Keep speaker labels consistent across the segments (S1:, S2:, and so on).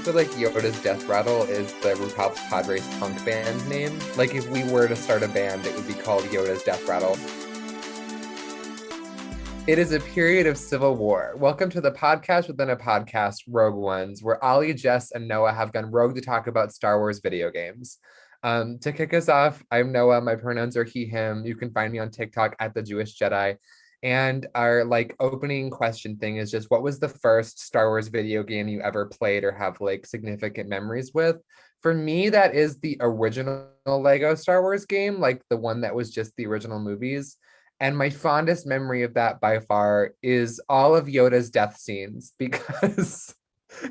S1: feel like Yoda's Death Rattle is the RuPalp's Podrace punk band name. Like if we were to start a band, it would be called Yoda's Death Rattle. It is a period of civil war. Welcome to the podcast within a podcast, Rogue Ones, where Ollie, Jess, and Noah have gone rogue to talk about Star Wars video games. To kick us off, I'm Noah. My pronouns are he, him. You can find me on TikTok at the Jewish Jedi. And our opening question thing is just, what was the first Star Wars video game you ever played or have significant memories with? For me, that is the original Lego Star Wars game, the one that was just the original movies. And my fondest memory of that by far is all of Yoda's death scenes, because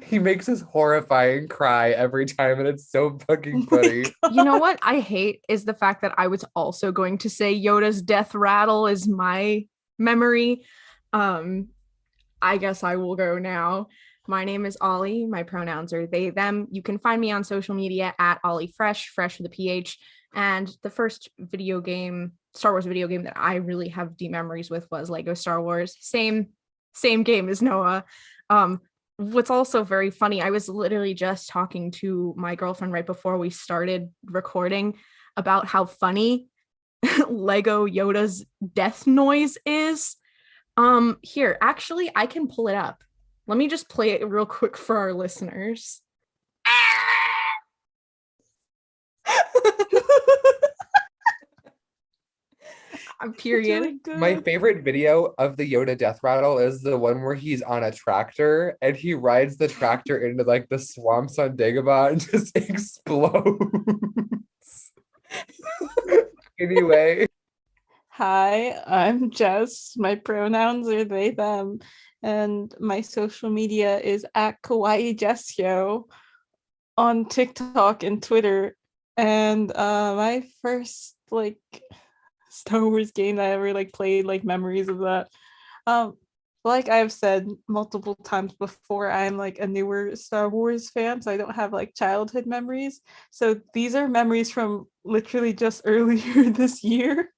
S1: he makes us horrifying cry every time, and it's so fucking funny.
S2: You know what I hate is the fact that I was also going to say Yoda's death rattle is my memory. I guess I will go now. My name is Ollie. My pronouns are they, them. You can find me on social media at Ollie Fresh with a PH. And the first Star Wars video game that I really have deep memories with was Lego Star Wars. Same game as Noah. What's also very funny, I was literally just talking to my girlfriend right before we started recording about how funny Lego Yoda's death noise is. Here, actually, I can pull it up. Let me just play it real quick for our listeners. Period.
S1: My favorite video of the Yoda death rattle is the one where he's on a tractor and he rides the tractor into the swamps on Dagobah and just explodes. Anyway.
S3: Hi, I'm Jess. My pronouns are they, them, and my social media is at Kawaii Jessyo on TikTok and Twitter. And my first Star Wars game that I ever played, memories of that. Like I've said multiple times before, I'm a newer Star Wars fan, so I don't have childhood memories. So these are memories from literally just earlier this year.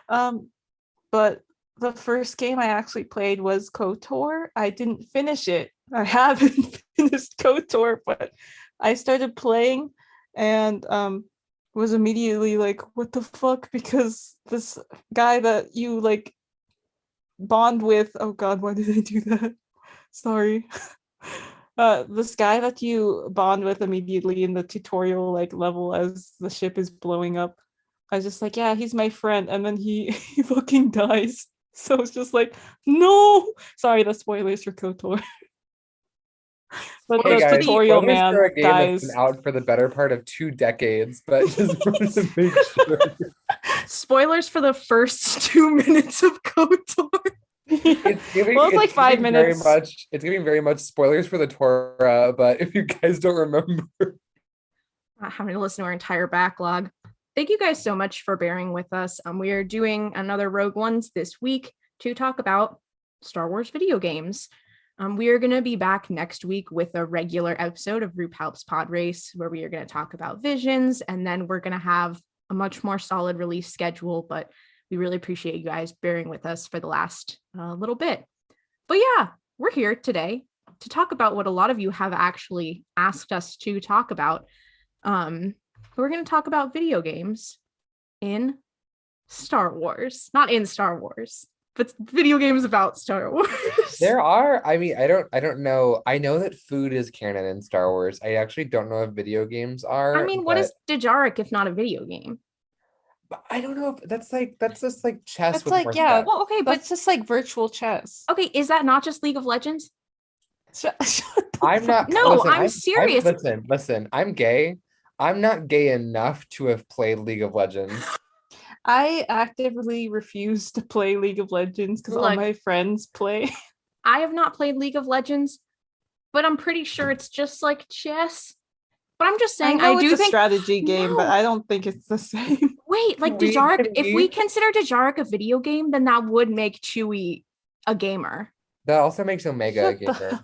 S3: But the first game I actually played was KOTOR. I didn't finish it. I haven't finished KOTOR, but I started playing and was immediately what the fuck? Because this guy that you bond with, oh god, why did I do that? Sorry. This guy that you bond with immediately in the tutorial level as the ship is blowing up, I was just yeah, he's my friend, and then he fucking dies. So it's just no. Sorry, that's spoilers for KOTOR. But
S1: hey
S3: the
S1: guys,
S3: tutorial man
S1: for a game
S3: dies.
S1: That's been out for the better part of 2 decades, but just wanted to make sure.
S2: Spoilers for the first 2 minutes of KOTOR.
S3: It's 5 minutes.
S1: It's giving very much spoilers for the Torah, but if you guys don't remember,
S2: not having to listen to our entire backlog. Thank you guys so much for bearing with us. We are doing another Rogue Ones this week to talk about Star Wars video games. We are going to be back next week with a regular episode of RuPalp's Podrace, where we are going to talk about visions, and then we're going to have a much more solid release schedule, but we really appreciate you guys bearing with us for the last little bit. But yeah, we're here today to talk about what a lot of you have actually asked us to talk about. We're going to talk about video games in Star Wars. Not in Star Wars, but video games about Star Wars.
S1: There are, I don't know. I know that food is canon in Star Wars. I actually don't know if video games are.
S2: What is Dejarik if not a video game?
S1: But I don't know if that's just chess.
S3: It's
S1: with more
S3: yeah.
S1: steps.
S3: Well, okay, but it's just virtual chess.
S2: Okay, is that not just League of Legends?
S1: I'm not.
S2: No,
S1: listen,
S2: I'm serious.
S1: Listen, I'm gay. I'm not gay enough to have played League of Legends.
S3: I actively refuse to play League of Legends because all my friends play.
S2: I have not played League of Legends, but I'm pretty sure it's just like chess. But I'm just saying, I do think
S3: strategy game, but I don't think it's the same.
S2: Wait, Dejarik, if we consider Dejarik a video game, then that would make Chewie a gamer.
S1: That also makes Omega a gamer.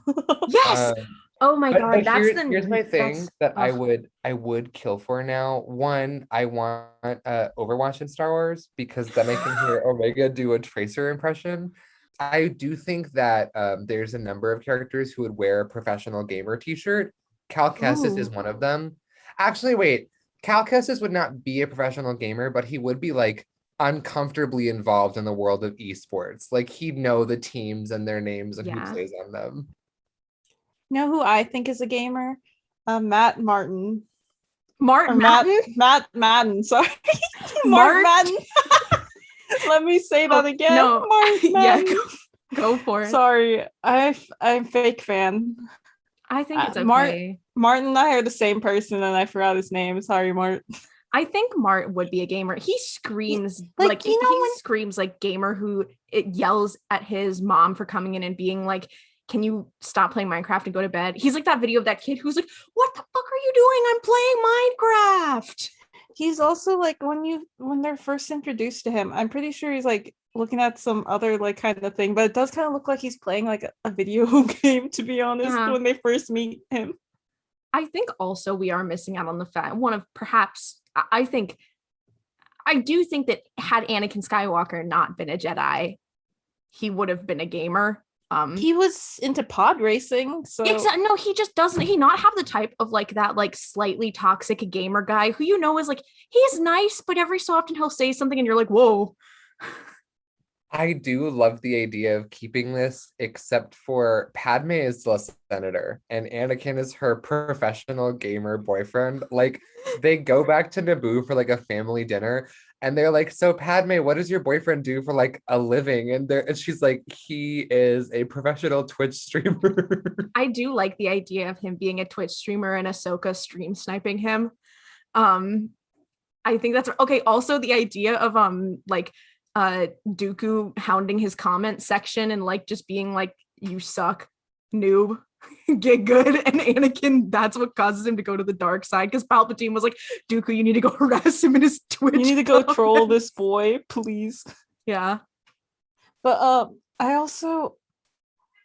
S2: Yes. Oh my god,
S1: here's my thing that I would kill for now. One, I want Overwatch in Star Wars because then I can hear Omega do a Tracer impression. I do think that there's a number of characters who would wear a professional gamer t-shirt. Cal Kestis is
S2: Ooh.
S1: one of them. Actually, wait. Cal Kestis would not be a professional gamer, but he would be like uncomfortably involved in the world of esports. Like he'd know the teams and their names and who
S2: Yeah.
S1: plays on them.
S3: You know who I think is a gamer? Matt Martin.
S2: Mart
S3: Or
S2: Madden?
S3: Matt Madden, sorry.
S2: Mark?
S3: Mark Madden. Let me say that again.
S2: No.
S3: Mark
S2: Yeah,
S3: Madden.
S2: go for it.
S3: Sorry, I'm fake fan.
S2: I think it's
S3: Mart
S2: okay.
S3: Martin and I are the same person, and I forgot his name. Sorry, Mart.
S2: I think Mart would be a gamer. He screams
S3: like, you know,
S2: he
S3: when-
S2: screams like gamer who it yells at his mom for coming in and being like, can you stop playing Minecraft and go to bed? He's like that video of that kid who's like, what the fuck are you doing? I'm playing Minecraft.
S3: He's also like when they're first introduced to him, I'm pretty sure he's like looking at some other like kind of thing, but it does kind of look like he's playing like a video game, to be honest, when they first meet him.
S2: I think also we are missing out on the fact I do think that had Anakin Skywalker not been a Jedi, he would have been a gamer.
S3: He was into pod racing, so
S2: no, he just doesn't. He not have the type of like that like slightly toxic gamer guy who is like he's nice, but every so often he'll say something and you're like, whoa.
S1: I do love the idea of keeping this, except for Padmé is still a senator and Anakin is her professional gamer boyfriend. Like they go back to Naboo for like a family dinner and they're like, so Padmé, what does your boyfriend do for like a living? And she's like, he is a professional Twitch streamer.
S2: I do like the idea of him being a Twitch streamer and Ahsoka stream sniping him. I think that's okay. Also the idea of like Dooku hounding his comment section and like just being like, you suck, noob, get good. And Anakin, that's what causes him to go to the dark side, because Palpatine was like, Dooku, you need to go harass him in his Twitch.
S3: You need to go troll this boy, please.
S2: Yeah.
S3: But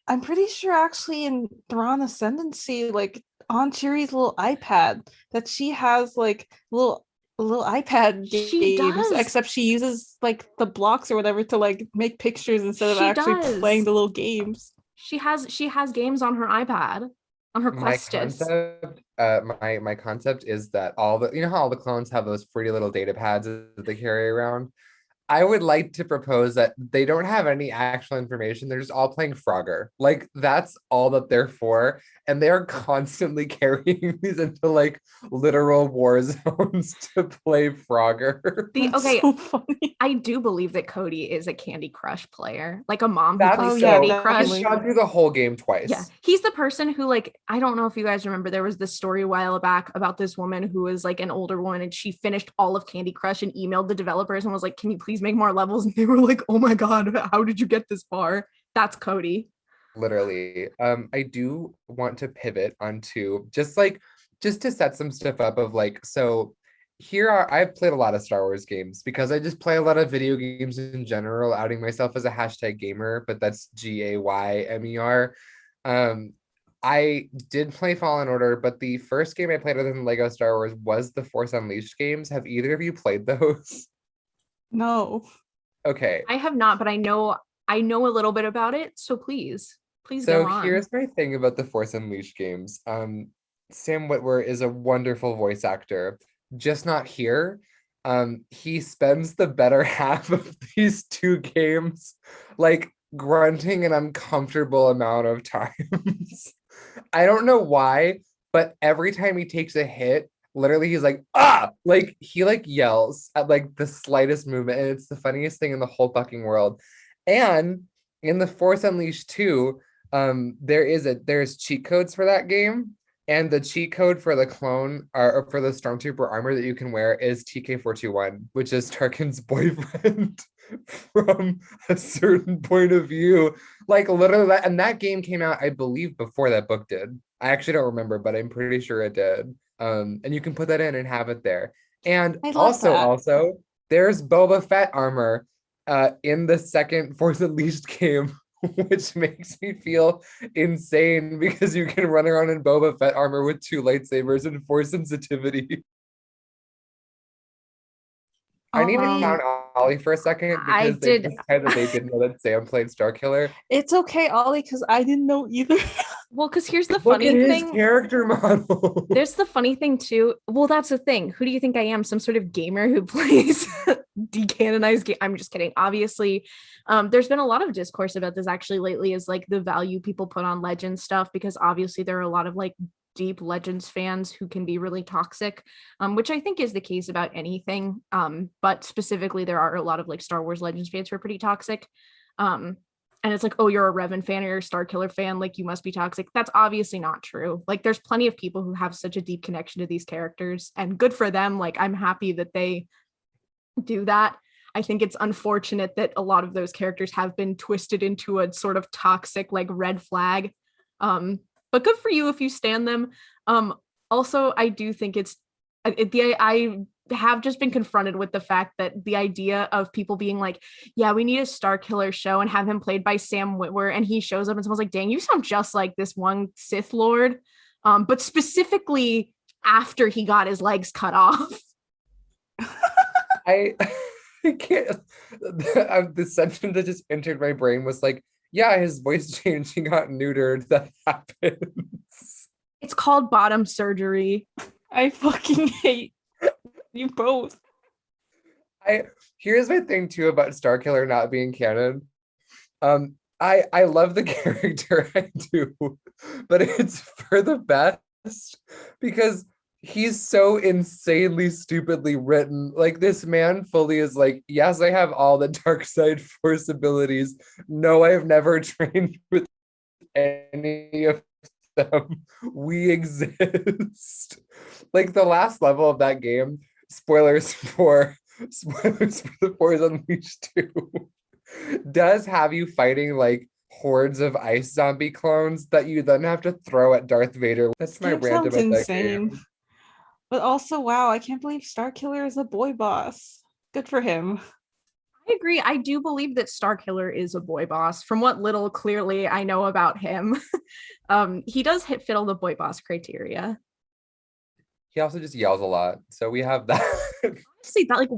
S3: I'm pretty sure actually in Thrawn Ascendancy, like on Chiri's little iPad, that she has like little iPad games, except she uses like the blocks or whatever to like make pictures instead of actually playing the little games.
S2: She has games on her iPad, on her Questus.
S1: My concept is that all the, you know how all the clones have those pretty little data pads that they carry around? I would like to propose that they don't have any actual information. They're just all playing Frogger. Like that's all that they're for. And they're constantly carrying these into like literal war zones to play Frogger.
S3: So funny.
S2: I do believe that Cody is a Candy Crush player, like a mom who
S1: That's
S2: plays Candy Crush.
S1: He's gone through the whole game twice.
S2: Yeah, he's the person who, like, I don't know if you guys remember, there was this story a while back about this woman who was like an older woman and she finished all of Candy Crush and emailed the developers and was like, can you please make more levels? And they were like, oh my God, how did you get this far? That's Cody.
S1: Literally. I do want to pivot onto just to set some stuff up of like, so I've played a lot of Star Wars games because I just play a lot of video games in general, outing myself as a hashtag gamer, but that's GAYMER. I did play Fallen Order, but the first game I played other than Lego Star Wars was the Force Unleashed games. Have either of you played those?
S3: No.
S1: Okay.
S2: I have not, but I know a little bit about it, so please go on.
S1: So here's my thing about the Force Unleashed games. Sam Witwer is a wonderful voice actor, just not here. He spends the better half of these two games like grunting an uncomfortable amount of times. I don't know why, but every time he takes a hit, literally he's like, ah, like he like yells at like the slightest movement, and it's the funniest thing in the whole fucking world. And in the Force Unleashed 2, there's cheat codes for that game, and the cheat code for the clone or for the Stormtrooper armor that you can wear is TK421, which is Tarkin's boyfriend from a certain point of view. Like literally that, and that game came out, I believe, before that book did. I actually don't remember, but I'm pretty sure it did. And you can put that in and have it there. And also, there's Boba Fett armor in the second Force Unleashed game, which makes me feel insane because you can run around in Boba Fett armor with 2 lightsabers and Force sensitivity. I need to count Ollie for a second because they did know that Sam played Starkiller.
S3: It's okay, Ollie, because I didn't know either.
S2: Well, because here's the
S1: Look
S2: funny
S1: at his
S2: thing.
S1: character model.
S2: There's the funny thing too. Well, that's the thing. Who do you think I am? Some sort of gamer who plays decanonized game? I'm just kidding. Obviously, there's been a lot of discourse about this actually lately, is like the value people put on Legends stuff, because obviously there are a lot of like deep Legends fans who can be really toxic, which I think is the case about anything. But specifically, there are a lot of like Star Wars Legends fans who are pretty toxic. And it's like, oh, you're a Revan fan or you're a Starkiller fan, like you must be toxic. That's obviously not true. Like there's plenty of people who have such a deep connection to these characters, and good for them. Like I'm happy that they do that. I think it's unfortunate that a lot of those characters have been twisted into a sort of toxic like red flag. But good for you if you stand them. Also, I do think I have just been confronted with the fact that the idea of people being like, yeah, we need a Starkiller show and have him played by Sam Witwer, and he shows up and someone's like, dang, you sound just like this one Sith Lord. But specifically after he got his legs cut off.
S1: I can't. The sentence that just entered my brain was like, yeah, his voice changed. He got neutered. That happens.
S2: It's called bottom surgery.
S3: I fucking hate you both.
S1: Here's my thing too about Starkiller not being canon. I love the character, I do, but it's for the best because he's so insanely stupidly written. Like this man fully is like, yes, I have all the dark side force abilities. No, I've never trained with any of them. We exist. Like the last level of that game, spoilers for the Force Unleashed 2, does have you fighting like hordes of ice zombie clones that you then have to throw at Darth Vader. That's my rant about that game.
S3: But also, wow, I can't believe Starkiller is a boy boss. Good for him.
S2: I agree. I do believe that Starkiller is a boy boss. From what little clearly I know about him, he does fit all the boy boss criteria.
S1: He also just yells a lot, so we have that.
S2: See that, like,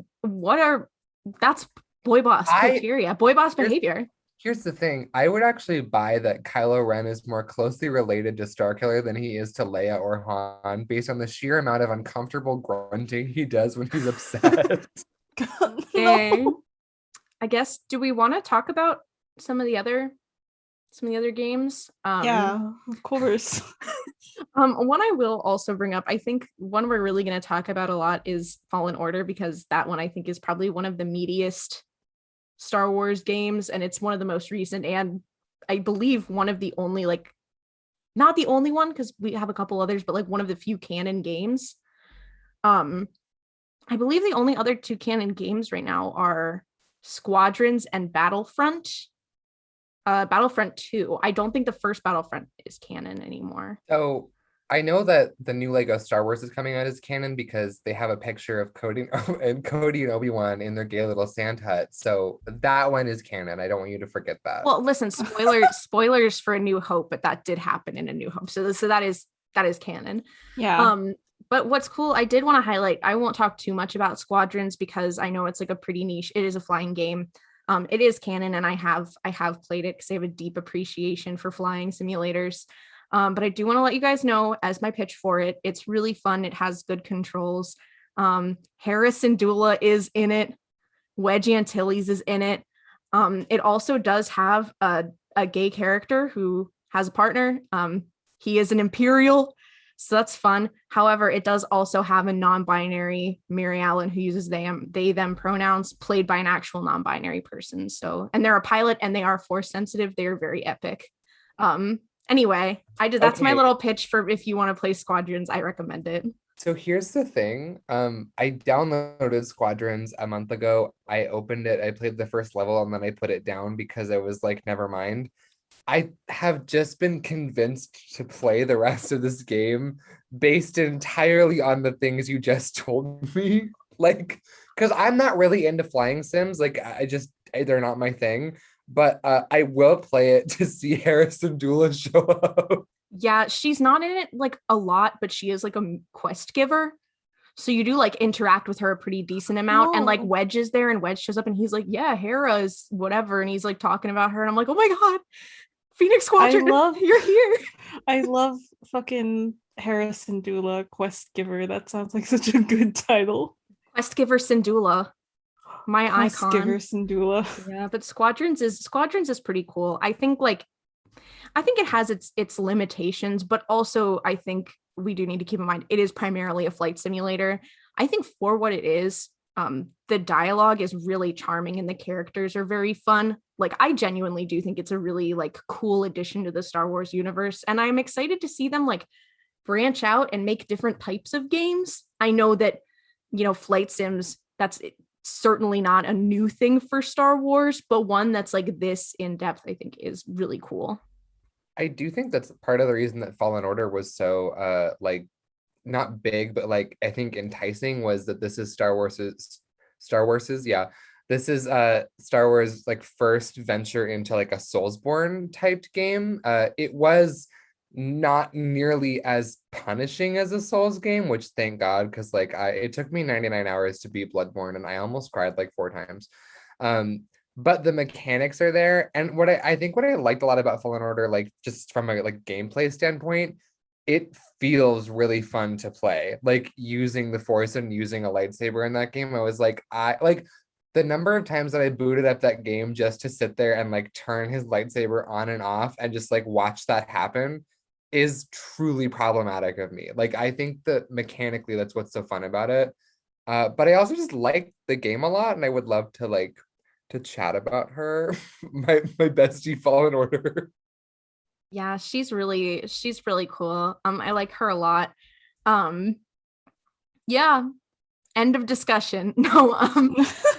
S2: that's boy boss criteria, boy boss behavior.
S1: Here's the thing. I would actually buy that Kylo Ren is more closely related to Starkiller than he is to Leia or Han, based on the sheer amount of uncomfortable grunting he does when he's upset.
S3: No.
S2: I guess, do we want to talk about some of the other games?
S3: Yeah, of course.
S2: One I will also bring up, I think one we're really going to talk about a lot is Fallen Order, because that one I think is probably one of the meatiest Star Wars games, and it's one of the most recent, and I believe one of the only, like, not the only one because we have a couple others, but like one of the few canon games. I believe the only other two canon games right now are Squadrons and Battlefront. Battlefront 2. I don't think the first Battlefront is canon anymore.
S1: So I know that the new Lego Star Wars is coming out as canon because they have a picture of Cody and Obi-Wan in their gay little sand hut. So that one is canon. I don't want you to forget that.
S2: Well, listen, spoilers for A New Hope, but that did happen in A New Hope. So that is canon.
S3: Yeah.
S2: But what's cool, I did want to highlight, I won't talk too much about Squadrons because I know it's like a pretty niche. It is a flying game. It is canon, and I have played it because I have a deep appreciation for flying simulators. But I do want to let you guys know, as my pitch for it, it's really fun. It has good controls. Hera Syndulla is in it. Wedge Antilles is in it. It also does have a gay character who has a partner. He is an Imperial, so that's fun. However, it does also have a non-binary Mary Allen who uses they, them pronouns, played by an actual non-binary person. So, and they're a pilot and they are force sensitive. They are very epic. Anyway, that's my little pitch for if you want to play Squadrons, I recommend it.
S1: So here's the thing. I downloaded Squadrons a month ago. I opened it, I played the first level, and then I put it down because I was like, never mind. I have just been convinced to play the rest of this game based entirely on the things you just told me. Like, because I'm not really into flying sims. Like, they're not my thing. But I will play it to see Hera Syndulla show up.
S2: Yeah, she's not in it like a lot, but she is like a quest giver. So you do like interact with her a pretty decent amount.
S3: Oh.
S2: And like Wedge is there, and Wedge shows up and he's like, yeah, Hera is whatever. And he's like talking about her. And I'm like, oh my God, Phoenix Squadron, you're here.
S3: I love fucking Harrison Dula, Quest Giver. That sounds like such a good title.
S2: Quest Giver Syndulla, my
S3: Quest
S2: icon.
S3: Giver Syndulla.
S2: Yeah, but Squadrons is pretty cool. I think it has its limitations, but also I think we do need to keep in mind it is primarily a flight simulator. I think for what it is, the dialogue is really charming and the characters are very fun. Like, I genuinely do think it's a really like cool addition to the Star Wars universe, and I'm excited to see them like branch out and make different types of games. I know that, flight sims, that's certainly not a new thing for Star Wars, but one that's like this in depth, I think, is really cool.
S1: I do think that's part of the reason that Fallen Order was so like not big, but like I think enticing, was that this is Star Wars's this is Star Wars like first venture into like a Soulsborne typed game. It was not nearly as punishing as a Souls game, which thank God, because like it took me 99 hours to beat Bloodborne and I almost cried like 4 times. But the mechanics are there, and I think what I liked a lot about Fallen Order, like just from a like gameplay standpoint, it feels really fun to play. Like using the Force and using a lightsaber in that game, I was like, I like the number of times that I booted up that game just to sit there and like turn his lightsaber on and off and just like watch that happen is truly problematic of me. Like, I think that mechanically that's what's so fun about it. But I also just like the game a lot, and I would love to chat about her. my bestie Fallen Order.
S2: Yeah, she's really cool. I like her a lot. Yeah. End of discussion. No,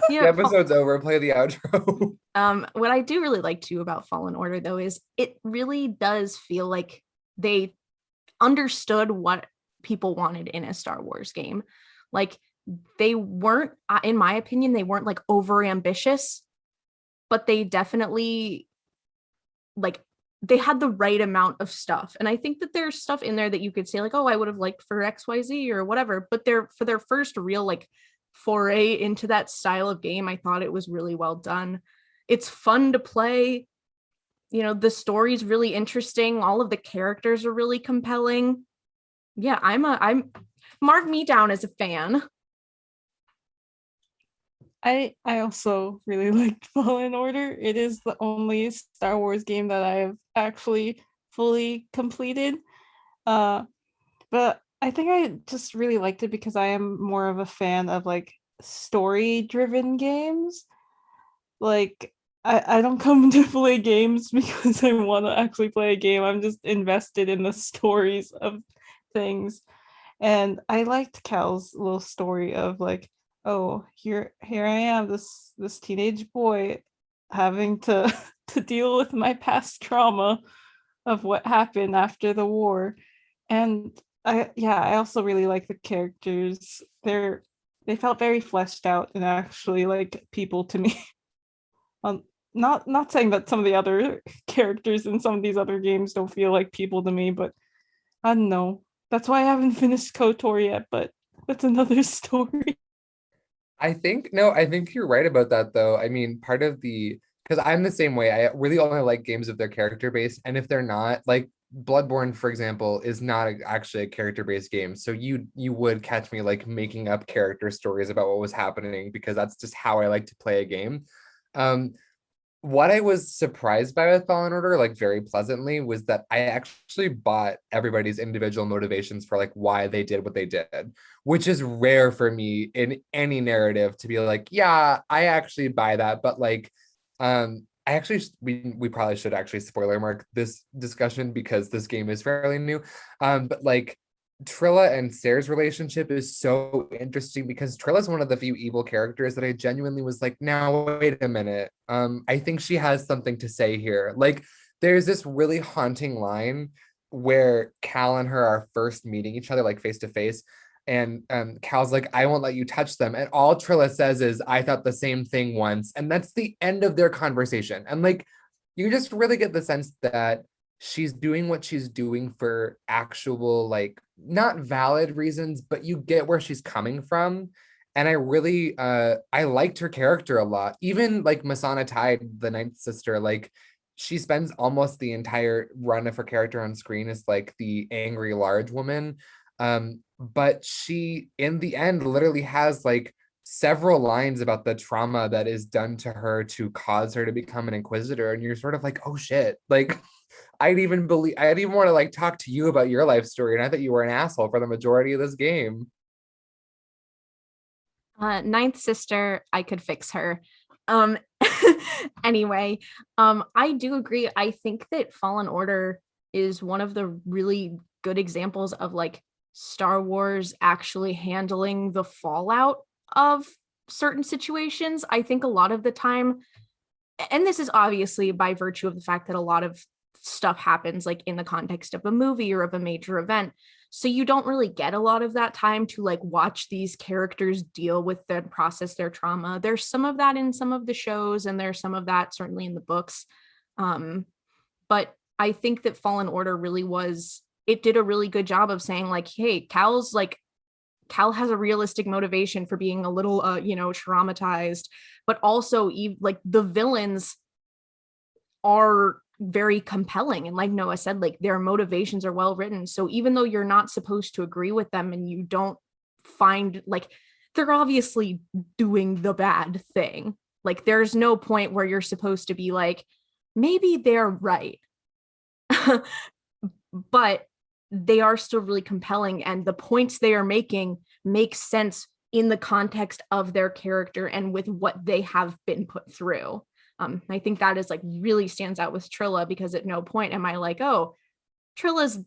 S1: The episode's over. Play the outro.
S2: What I do really like too about Fallen Order though is it really does feel like they understood what people wanted in a Star Wars game. Like, they weren't, in my opinion, they weren't like over ambitious, but they definitely like they had the right amount of stuff. And I think that there's stuff in there that you could say like, oh, I would have liked for XYZ or whatever, but for their first real like foray into that style of game, I thought it was really well done. It's fun to play. The story's really interesting. All of the characters are really compelling. Yeah, I'm mark me down as a fan.
S3: I also really liked Fallen Order. It is the only Star Wars game that I have actually fully completed. But I think I just really liked it because I am more of a fan of like story-driven games. Like, I don't come to play games because I want to actually play a game. I'm just invested in the stories of things. And I liked Cal's little story of like, oh, here I am, this teenage boy having to deal with my past trauma of what happened after the war. And I also really like the characters. They felt very fleshed out and actually like people to me. Not saying that some of the other characters in some of these other games don't feel like people to me, but I don't know. That's why I haven't finished KOTOR yet, but that's another story.
S1: I think you're right about that though. I mean, because I'm the same way. I really only like games of their character base, and if they're not, like Bloodborne, for example, is not actually a character-based game. So you would catch me like making up character stories about what was happening because that's just how I like to play a game. What I was surprised by with Fallen Order, like very pleasantly, was that I actually bought everybody's individual motivations for like why they did what they did, which is rare for me in any narrative to be like, yeah, I actually buy that. But like, we probably should actually spoiler mark this discussion because this game is fairly new. But like, Trilla and Sayre's relationship is so interesting because Trilla's one of the few evil characters that I genuinely was like, now wait a minute. I think she has something to say here. Like, there's this really haunting line where Cal and her are first meeting each other like face to face, and Cal's like, I won't let you touch them, and all Trilla says is, I thought the same thing once, and that's the end of their conversation. And like, you just really get the sense that she's doing what she's doing for actual, like, not valid reasons, but you get where she's coming from. And I really I liked her character a lot. Even like Masana Tide, the ninth sister, like she spends almost the entire run of her character on screen as like the angry large woman. But she, in the end, literally has like several lines about the trauma that is done to her to cause her to become an inquisitor. And you're sort of like, oh shit. Like, I'd even want to like talk to you about your life story. And I thought you were an asshole for the majority of this game.
S2: Ninth sister, I could fix her. Um, anyway, I do agree. I think that Fallen Order is one of the really good examples of like Star Wars actually handling the fallout of certain situations. I think a lot of the time, and this is obviously by virtue of the fact that a lot of stuff happens like in the context of a movie or of a major event, so you don't really get a lot of that time to like watch these characters deal with and process their trauma. There's some of that in some of the shows, and there's some of that certainly in the books. But I think that Fallen Order really it did a really good job of saying like, hey, Cal has a realistic motivation for being a little traumatized, but also like the villains are very compelling, and like Noah said, like their motivations are well written. So even though you're not supposed to agree with them, and you don't find like they're obviously doing the bad thing, like there's no point where you're supposed to be like, maybe they're right. But they are still really compelling, and the points they are making make sense in the context of their character and with what they have been put through. I think that is like really stands out with Trilla, because at no point am I like, oh, Trilla's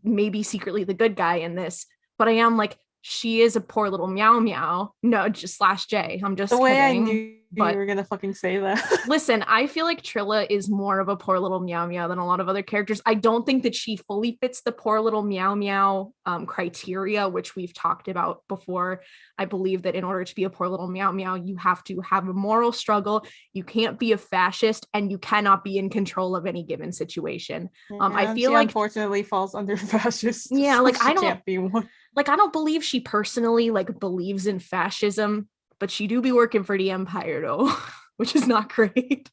S2: maybe secretly the good guy in this, but I am like, she is a poor little meow meow. No, just /J. I'm just
S3: the way
S2: kidding.
S3: I knew you were gonna fucking say that.
S2: Listen, I feel like Trilla is more of a poor little meow meow than a lot of other characters. I don't think that she fully fits the poor little meow meow criteria, which we've talked about before. I believe that in order to be a poor little meow meow, you have to have a moral struggle. You can't be a fascist, and you cannot be in control of any given situation. I feel like
S3: unfortunately falls under fascist.
S2: Yeah, like I don't
S3: can't be one.
S2: Like I don't believe she personally like believes in fascism, but she do be working for the Empire though, which is not great.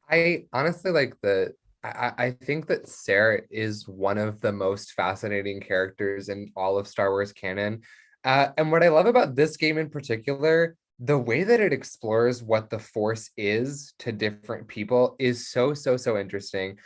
S1: I honestly like I think that Sarah is one of the most fascinating characters in all of Star Wars canon. And what I love about this game in particular, the way that it explores what the Force is to different people is so interesting.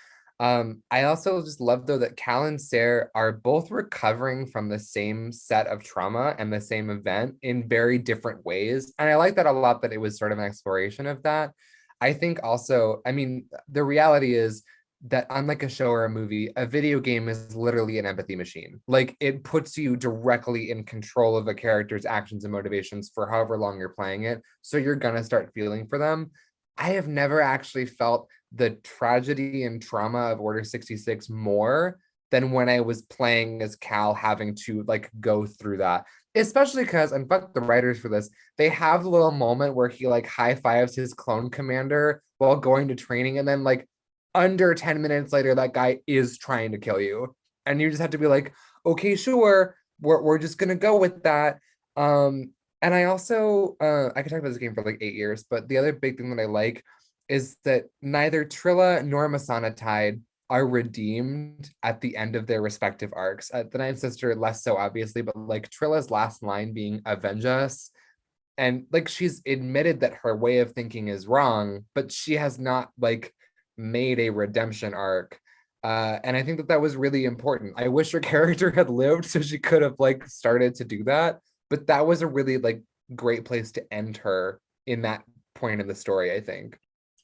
S1: I also just love though that Cal and Sarah are both recovering from the same set of trauma and the same event in very different ways. And I like that a lot, that it was sort of an exploration of that. I think also, I mean, the reality is that unlike a show or a movie, a video game is literally an empathy machine. Like it puts you directly in control of a character's actions and motivations for however long you're playing it. So you're gonna start feeling for them. I have never actually felt the tragedy and trauma of Order 66 more than when I was playing as Cal, having to like go through that. Especially because, and fuck the writers for this, they have the little moment where he like high fives his clone commander while going to training, and then like under 10 minutes later, that guy is trying to kill you. And you just have to be like, okay, sure, we're just gonna go with that. And I also, I could talk about this game for like 8 years, but the other big thing that I like is that neither Trilla nor Masana Tide are redeemed at the end of their respective arcs. The Ninth Sister, less so obviously, but like Trilla's last line being "Avenge us," and like she's admitted that her way of thinking is wrong, but she has not like made a redemption arc. And I think that that was really important. I wish her character had lived so she could have like started to do that, but that was a really like great place to end her in that point in the story, I think.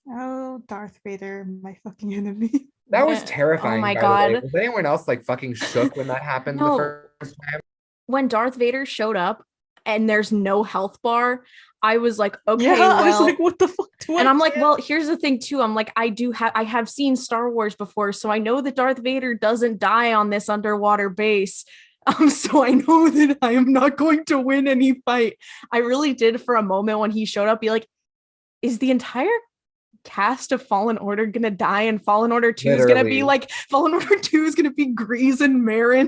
S3: Oh, Darth Vader, my fucking enemy.
S1: That was terrifying.
S2: Oh my God.
S1: Was anyone else like fucking shook when that happened
S2: No.
S1: the first time?
S2: When Darth Vader showed up and there's no health bar, I was like, okay,
S3: yeah,
S2: well,
S3: I was like, what the fuck do
S2: and
S3: I
S2: I'm
S3: do?
S2: like, well, here's the thing too. I'm like, I have seen Star Wars before, so I know that Darth Vader doesn't die on this underwater base. So I know that I am not going to win any fight. I really did for a moment when he showed up be like, is the entire cast of Fallen Order gonna die, and Fallen Order 2 is gonna be like Fallen Order 2 is gonna be Greez and Merrin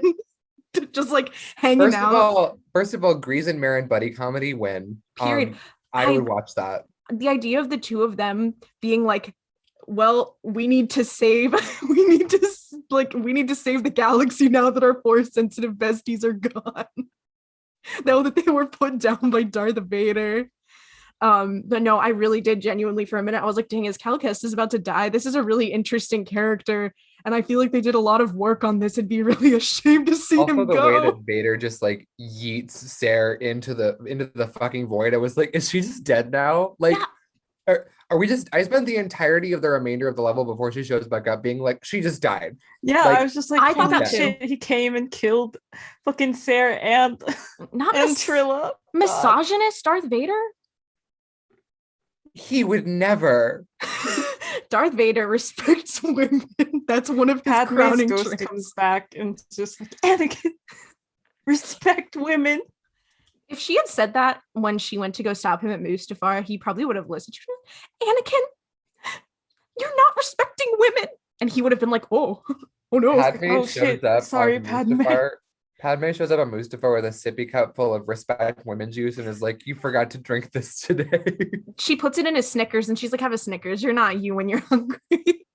S2: just like hanging out.
S1: First of all, Greez and Merrin buddy comedy win.
S2: Period.
S1: I would watch that.
S2: The idea of the two of them being like well, we need to save the galaxy now that our force sensitive besties are gone. Now that they were put down by Darth Vader. But no, I really did genuinely for a minute. I was like, dang, his Calcast is about to die. This is a really interesting character. And I feel like they did a lot of work on this. It'd be really a shame to see
S1: Also,
S2: him
S1: the
S2: go.
S1: way that Vader just like yeets Sarah into the fucking void, I was like, is she just dead now? Like,
S2: Yeah.
S1: are we just? I spent the entirety of the remainder of the level before she shows back up being like, she just died.
S3: Yeah,
S1: Like,
S3: I was just like,
S2: I thought
S3: holy
S2: that too.
S3: shit, he came and killed fucking Sarah and Trilla.
S2: Misogynist Darth Vader?
S1: He would never.
S2: Darth Vader respects women. That's one of his
S3: Padmé's
S2: crowning
S3: ghost
S2: traits.
S3: comes back and just like, Anakin, respect women.
S2: If she had said that when she went to go stop him at Mustafar, he probably would have listened to her. Anakin, you're not respecting women. And he would have been like, oh no.
S1: Padmé shows
S3: shit.
S1: up.
S3: Sorry,
S1: on
S3: Padmé.
S1: Mustafar. Padmé shows up on Mustafar with a sippy cup full of respect women juice and is like, you forgot to drink this today.
S2: She puts it in a Snickers and she's like, have a Snickers. You're not you when you're hungry.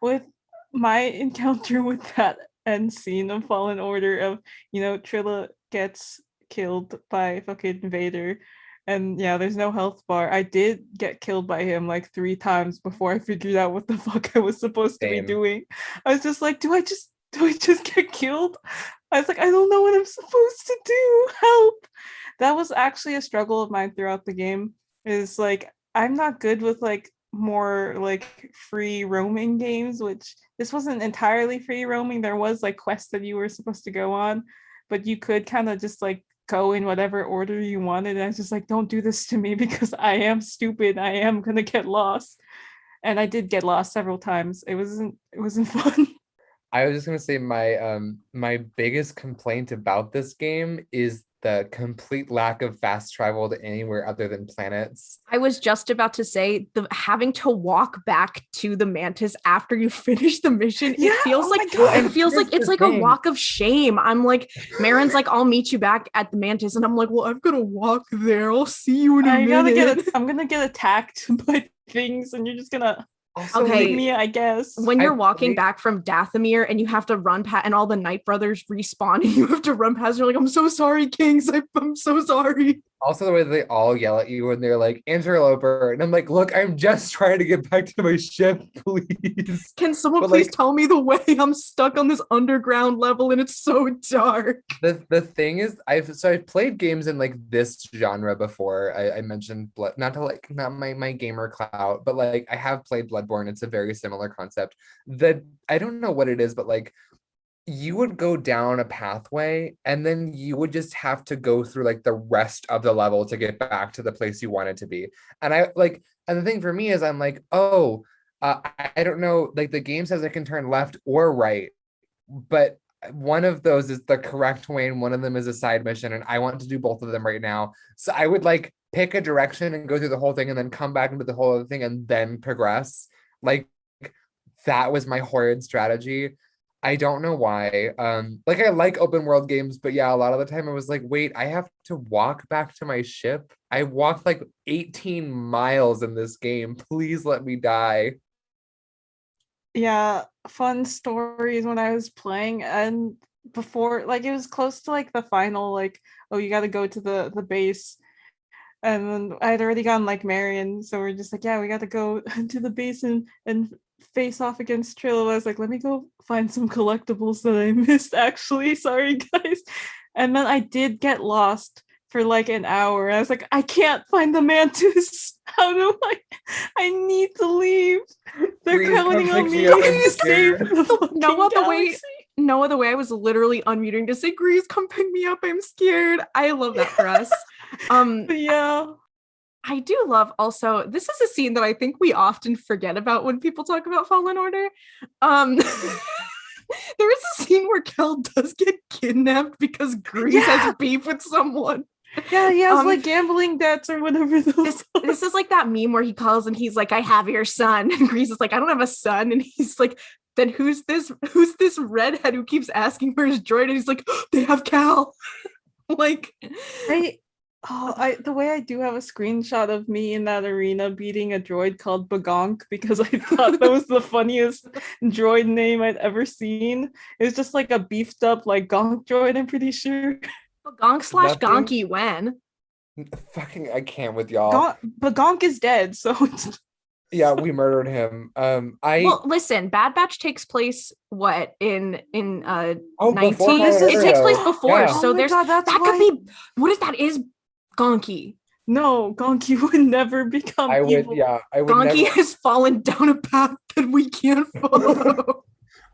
S3: With my encounter with that end scene of Fallen Order of, Trilla gets killed by fucking Vader. And yeah, there's no health bar. I did get killed by him like 3 times before I figured out what the fuck I was supposed to be doing. I was just like, do I just get killed? I was like, I don't know what I'm supposed to do. Help. That was actually a struggle of mine throughout the game. Is like, I'm not good with like more like free roaming games, which this wasn't entirely free roaming. There was like quests that you were supposed to go on, but you could kind of just like go in whatever order you wanted. And I was just like, don't do this to me because I am stupid. I am gonna get lost. And I did get lost several times. It wasn't fun.
S1: I was just gonna say my biggest complaint about this game is the complete lack of fast travel to anywhere other than planets.
S2: I was just about to say having to walk back to the Mantis after you finish the mission.
S3: Yeah,
S2: it feels like it's like a walk of shame. I'm like, Merrin's like, I'll meet you back at the Mantis, and I'm like, well, I've got to walk there. I'll see you in a minute.
S3: I'm gonna get attacked by things, and you're just gonna.
S1: Also,
S3: okay, me, I guess.
S2: When you're walking back from Dathomir and you have to run past, and all the Night Brothers respawn, and you have to run past, you're like, I'm so sorry, Kings. I'm so sorry.
S1: Also, the way they all yell at you when they're like, interloper. And I'm like, look, I'm just trying to get back to my ship, please.
S2: Can someone please tell me the way? I'm stuck on this underground level and it's so dark.
S1: The thing is, I've played games in like this genre before. I mentioned not my gamer clout, but like I have played Bloodborne. It's a very similar concept. That I don't know what it is, but like you would go down a pathway and then you would just have to go through like the rest of the level to get back to the place you wanted to be. And and the thing for me is I'm like, I don't know, like the game says I can turn left or right, but one of those is the correct way and one of them is a side mission, and I want to do both of them right now. So I would like pick a direction and go through the whole thing and then come back into the whole other thing and then progress. Like that was my horrid strategy. I don't know why. Like I like open world games, but yeah, a lot of the time I was like, wait, I have to walk back to my ship. I walked like 18 miles in this game. Please let me die.
S3: Yeah, fun stories when I was playing, and before, like it was close to like the final, like, oh, you got to go to the base. And then I'd already gotten like Marion, so we're just like, yeah, we got to go to the base and face off against Trilla. I was like, let me go find some collectibles that I missed, actually. Sorry, guys. And then I did get lost for like an hour. I was like, I can't find the Mantis. How do I need to leave. They're counting on me to save the
S2: no other way. I was literally unmuting to say, Greez, come pick me up. I'm scared. I love that for us.
S3: But yeah.
S2: I do love also, this is a scene that I think we often forget about when people talk about Fallen Order. There is a scene where Kel does get kidnapped because Greez has beef with someone.
S3: Yeah, he has like gambling debts or whatever.
S2: This is like that meme where he calls and he's like, I have your son. And Greez is like, I don't have a son. And he's like, then who's this redhead who keeps asking for his droid? And he's like, they have Cal. Like,
S3: Oh, the way I do have a screenshot of me in that arena beating a droid called Bagonk because I thought that was the funniest droid name I'd ever seen. It's just like a beefed up like gonk droid, I'm pretty sure.
S2: Gonk slash
S1: Nothing.
S2: Gonky when?
S1: Fucking, I can't with y'all.
S3: Bagonk is dead, so it's
S1: Yeah, we murdered him.
S2: Well, listen, Bad Batch takes place what in
S1: before
S2: 19?
S1: Fallen
S2: It
S1: Order,
S2: takes place
S1: though.
S2: before.
S1: Yeah.
S2: So
S3: Oh my
S2: there's
S3: God, that's
S2: that
S3: why.
S2: could be what is that is Gonky.
S3: No, Gonky would never become
S1: I would,
S3: evil.
S1: yeah, I would
S2: Gonky
S1: never.
S2: has fallen down a path that we can't follow.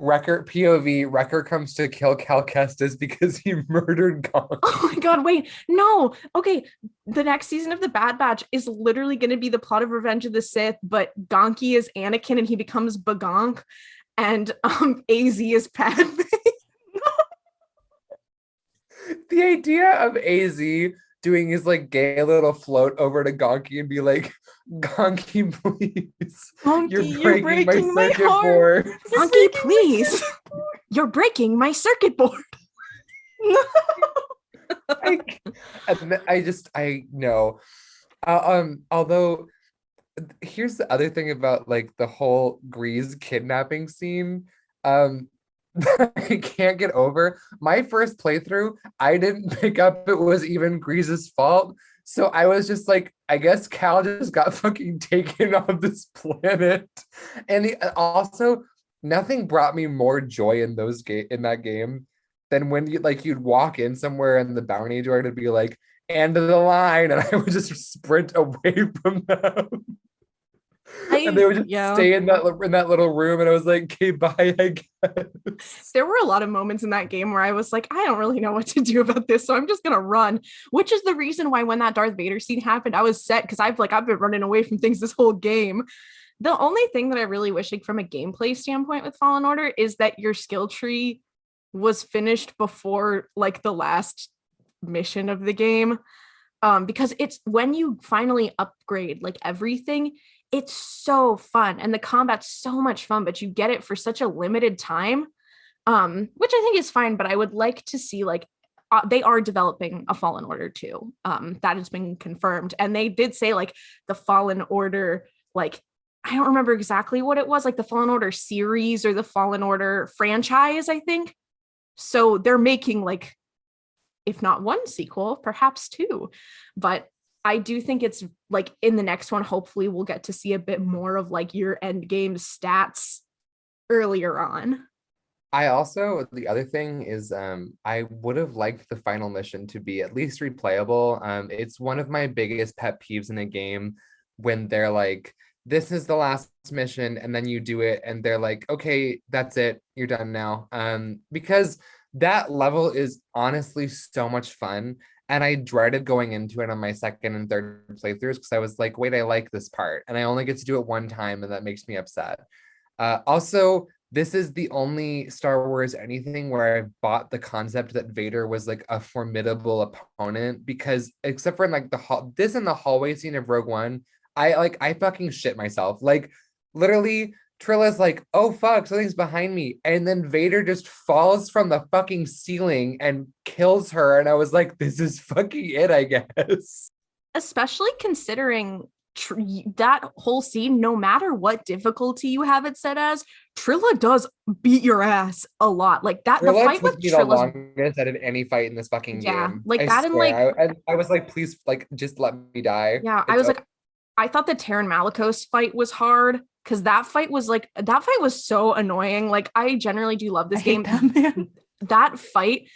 S1: Wrecker POV. Wrecker comes to kill Cal Kestis because he murdered Gonk.
S2: Oh my God, wait, no. Okay, the next season of The Bad Batch is literally going to be the plot of Revenge of the Sith, but Gonky is Anakin and he becomes Bagonk, and AZ is Padmé.
S1: The idea of AZ doing his like gay little float over to Gonky and be like, Gonky, please.
S3: Gonky,
S1: You're breaking my circuit
S3: heart.
S1: board.
S2: Gonky, please. You're breaking my circuit board.
S3: No.
S1: I know. Although here's the other thing about like the whole Greez kidnapping scene. I can't get over. My first playthrough, I didn't pick up it was even Greez's fault. So I was just like, I guess Cal just got fucking taken off this planet. And also, nothing brought me more joy in that game than when you'd walk in somewhere and the bounty droid would be like, end of the line, and I would just sprint away from them. And they would just stay in that little room, and I was like, okay, bye, I guess.
S2: There were a lot of moments in that game where I was like, I don't really know what to do about this, so I'm just gonna run. Which is the reason why when that Darth Vader scene happened, I was set because I've been running away from things this whole game. The only thing that I really wish, like from a gameplay standpoint with Fallen Order, is that your skill tree was finished before like the last mission of the game. Because it's when you finally upgrade like everything, it's so fun and the combat's so much fun, but you get it for such a limited time, which I think is fine. But I would like to see like they are developing a Fallen Order 2. That has been confirmed, and they did say like the Fallen Order, like I don't remember exactly what it was, like the Fallen Order series or the Fallen Order franchise, I think. So they're making like, if not one sequel, perhaps two. But I do think it's like in the next one, hopefully we'll get to see a bit more of like your end game stats earlier on.
S1: The other thing is I would have liked the final mission to be at least replayable. It's one of my biggest pet peeves in a game when they're like, this is the last mission, and then you do it and they're like, okay, that's it, you're done now. Because that level is honestly so much fun. And I dreaded going into it on my second and third playthroughs because I was like, wait, I like this part. And I only get to do it one time, and that makes me upset. Also, this is the only Star Wars anything where I've bought the concept that Vader was like a formidable opponent, because except for in like this in the hallway scene of Rogue One, I fucking shit myself. Like literally, Trilla's like, oh fuck, something's behind me. And then Vader just falls from the fucking ceiling and kills her. And I was like, this is fucking it, I guess.
S2: Especially considering that whole scene, no matter what difficulty you have it set as, Trilla does beat your ass a lot. Like that,
S1: Trilla
S2: the fight with
S1: the
S2: Trilla's
S1: longest out of any fight in this fucking game.
S2: Like
S1: I
S2: that,
S1: swear.
S2: and like
S1: I was like, please, like, just let me die.
S2: Yeah, I was like, I thought the Terran Malicos fight was hard because that fight was so annoying. Like I generally do love this game. That fight,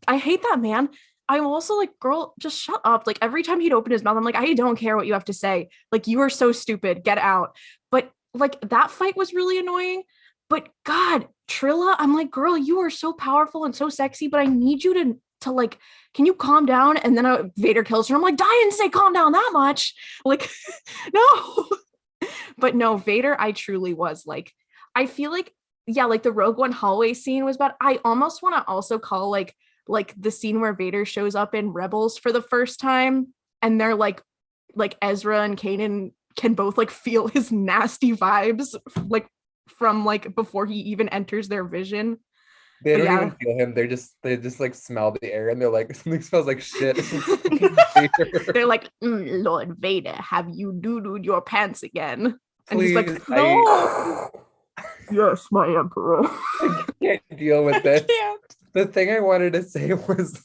S2: I hate that man. I'm also like, girl, just shut up. Like every time he'd open his mouth, I'm like, I don't care what you have to say. Like you are so stupid. Get out. But like that fight was really annoying. But God, Trilla, I'm like, girl, you are so powerful and so sexy, but I need you to like, can you calm down? And then Vader kills her. I'm like, I didn't say calm down that much. Like, no. But no, Vader, I truly was like, I feel like, yeah, like the Rogue One hallway scene was bad. I almost want to also call like the scene where Vader shows up in Rebels for the first time, and they're like Ezra and Kanan can both like feel his nasty vibes like from like before he even enters their vision.
S1: They
S2: But
S1: don't
S2: yeah.
S1: even feel him. They just like smell the air and they're like, something smells like shit.
S2: They're like, Lord Vader, have you doo-dooed your pants again? And he's
S1: Please,
S2: like, no. Yes, my emperor.
S1: I can't deal with
S3: I
S1: this.
S3: can't.
S1: The thing I wanted to say was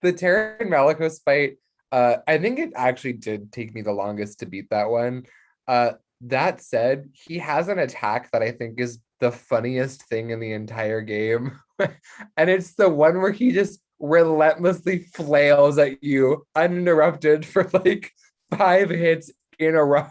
S1: the Terran Malicos fight. I think it actually did take me the longest to beat that one. That said, he has an attack that I think is the funniest thing in the entire game. And it's the one where he just relentlessly flails at you uninterrupted for like 5 hits in a row.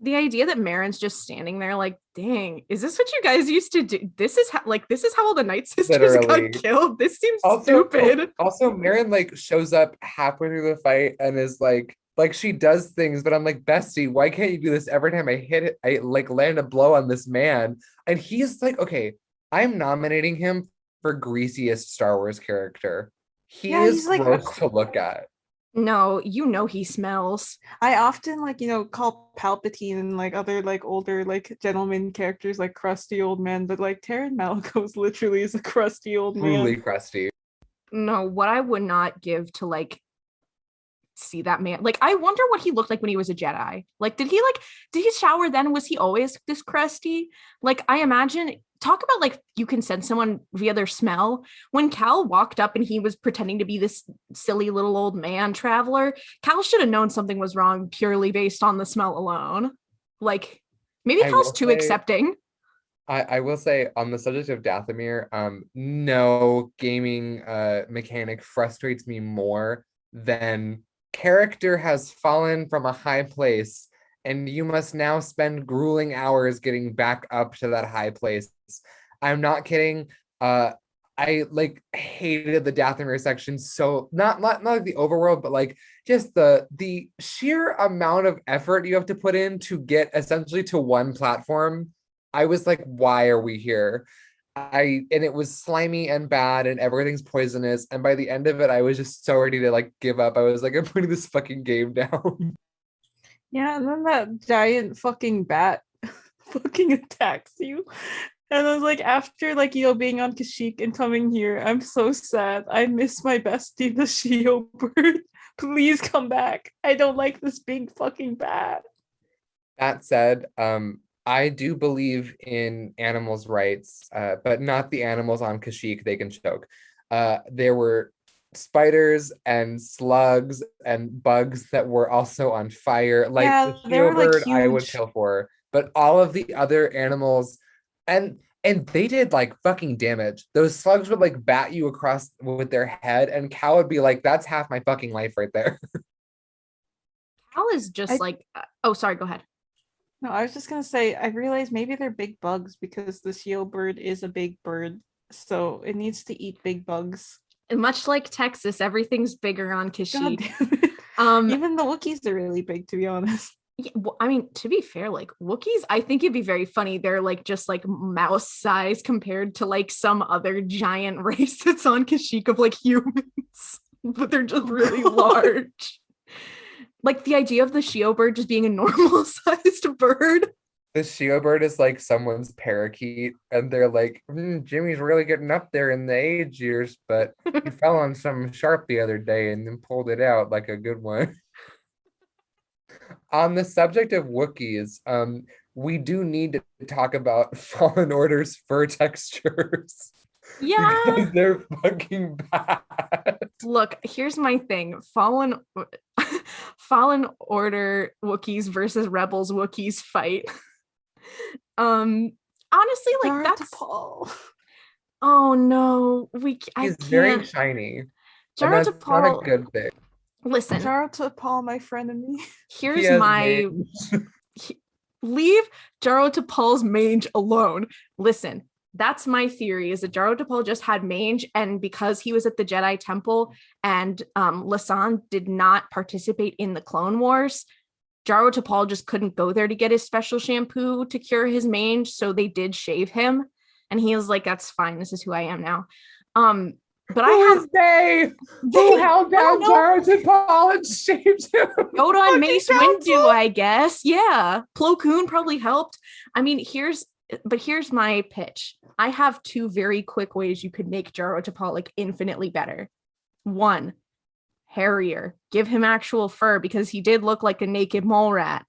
S2: The idea that Merrin's just standing there like, dang, is this what you guys used to do? This is how all the Night Sisters
S1: Literally.
S2: got killed. This seems
S1: Also,
S2: stupid.
S1: also, Merrin like shows up halfway through the fight and is like she does things, but I'm like, bestie, why can't you do this every time I hit it? I like land a blow on this man, and he's like, okay, I'm nominating him for greasiest Star Wars character. He
S3: Yeah,
S1: is
S3: he's like
S1: gross to look at.
S2: No, you know he smells.
S3: I often like, call Palpatine and like other like older like gentleman characters like crusty old men, but like Terran Malicos literally is a crusty old man.
S1: Truly crusty.
S2: No, what I would not give to like see that man. Like, I wonder what he looked like when he was a Jedi. Like, did he shower then? Was he always this crusty? Like, I imagine, talk about like you can sense someone via their smell. When Cal walked up and he was pretending to be this silly little old man traveler, Cal should have known something was wrong purely based on the smell alone. Like, maybe Cal's too accepting.
S1: I will say on the subject of Dathomir, no gaming mechanic frustrates me more than character has fallen from a high place and you must now spend grueling hours getting back up to that high place. I'm not kidding. I like hated the Dathomir section, so not like the overworld, but like just the sheer amount of effort you have to put in to get essentially to one platform. I was like, why are we here? And it was slimy and bad and everything's poisonous. And by the end of it, I was just so ready to like give up. I was like, I'm putting this fucking game down.
S3: Yeah, and then that giant fucking bat fucking attacks you. And I was like, after like, being on Kashyyyk and coming here, I'm so sad. I miss my bestie, the Shio bird. Please come back. I don't like this big fucking bat.
S1: That said, I do believe in animals' rights, but not the animals on Kashyyyk. They can choke. There were spiders and slugs and bugs that were also on fire. Like the
S3: they were like
S1: bird,
S3: huge.
S1: I would kill for, but all of the other animals, and they did like fucking damage. Those slugs would like bat you across with their head, and Cal would be like, "That's half my fucking life right there."
S2: Cal is just like, oh, sorry, go ahead.
S3: No, I was just gonna say, I realized maybe they're big bugs because the Shio bird is a big bird, so it needs to eat big bugs.
S2: And much like Texas, everything's bigger on Kashyyyk.
S3: Even the Wookiees are really big, to be honest.
S2: Yeah, well, I mean, to be fair, like Wookiees, I think it'd be very funny. They're like just like mouse size compared to like some other giant race that's on Kashyyyk of like humans, but they're just really large. Like the idea of the Shio bird just being a normal sized bird.
S1: The Shio bird is like someone's parakeet, and they're like, Jimmy's really getting up there in the age years, but he fell on something sharp the other day and then pulled it out like a good one. On the subject of Wookiees, we do need to talk about Fallen Order's fur textures.
S2: Yeah.
S1: Because they're fucking bad.
S2: Look, here's my thing. Fallen Order Wookiees versus Rebels Wookiees fight. Honestly, like
S3: Jaro
S2: that's
S3: Tapal.
S2: Oh no,
S1: He's very shiny.
S2: Jaro
S1: That's
S2: Tapal,
S1: not a good thing.
S2: Listen,
S3: Jaro Tapal, my friend and me.
S2: Here's my leave Jaro Tapal's mange alone. Listen, that's my theory, is that Jaro Tapal just had mange, and because he was at the Jedi Temple and Lasan did not participate in the Clone Wars, Jaro Tapal just couldn't go there to get his special shampoo to cure his mange, so they did shave him, and he was like, "That's fine. This is who I am now." But
S1: who held down Jaro Tapal and shaved him?
S2: Yoda and Mace Windu, I guess. Yeah, Plo Koon probably helped. I mean, here's but here's my pitch. I have 2 very quick ways you could make Jaro Tapal like infinitely better. 1, hairier. Give him actual fur because he did look like a naked mole rat.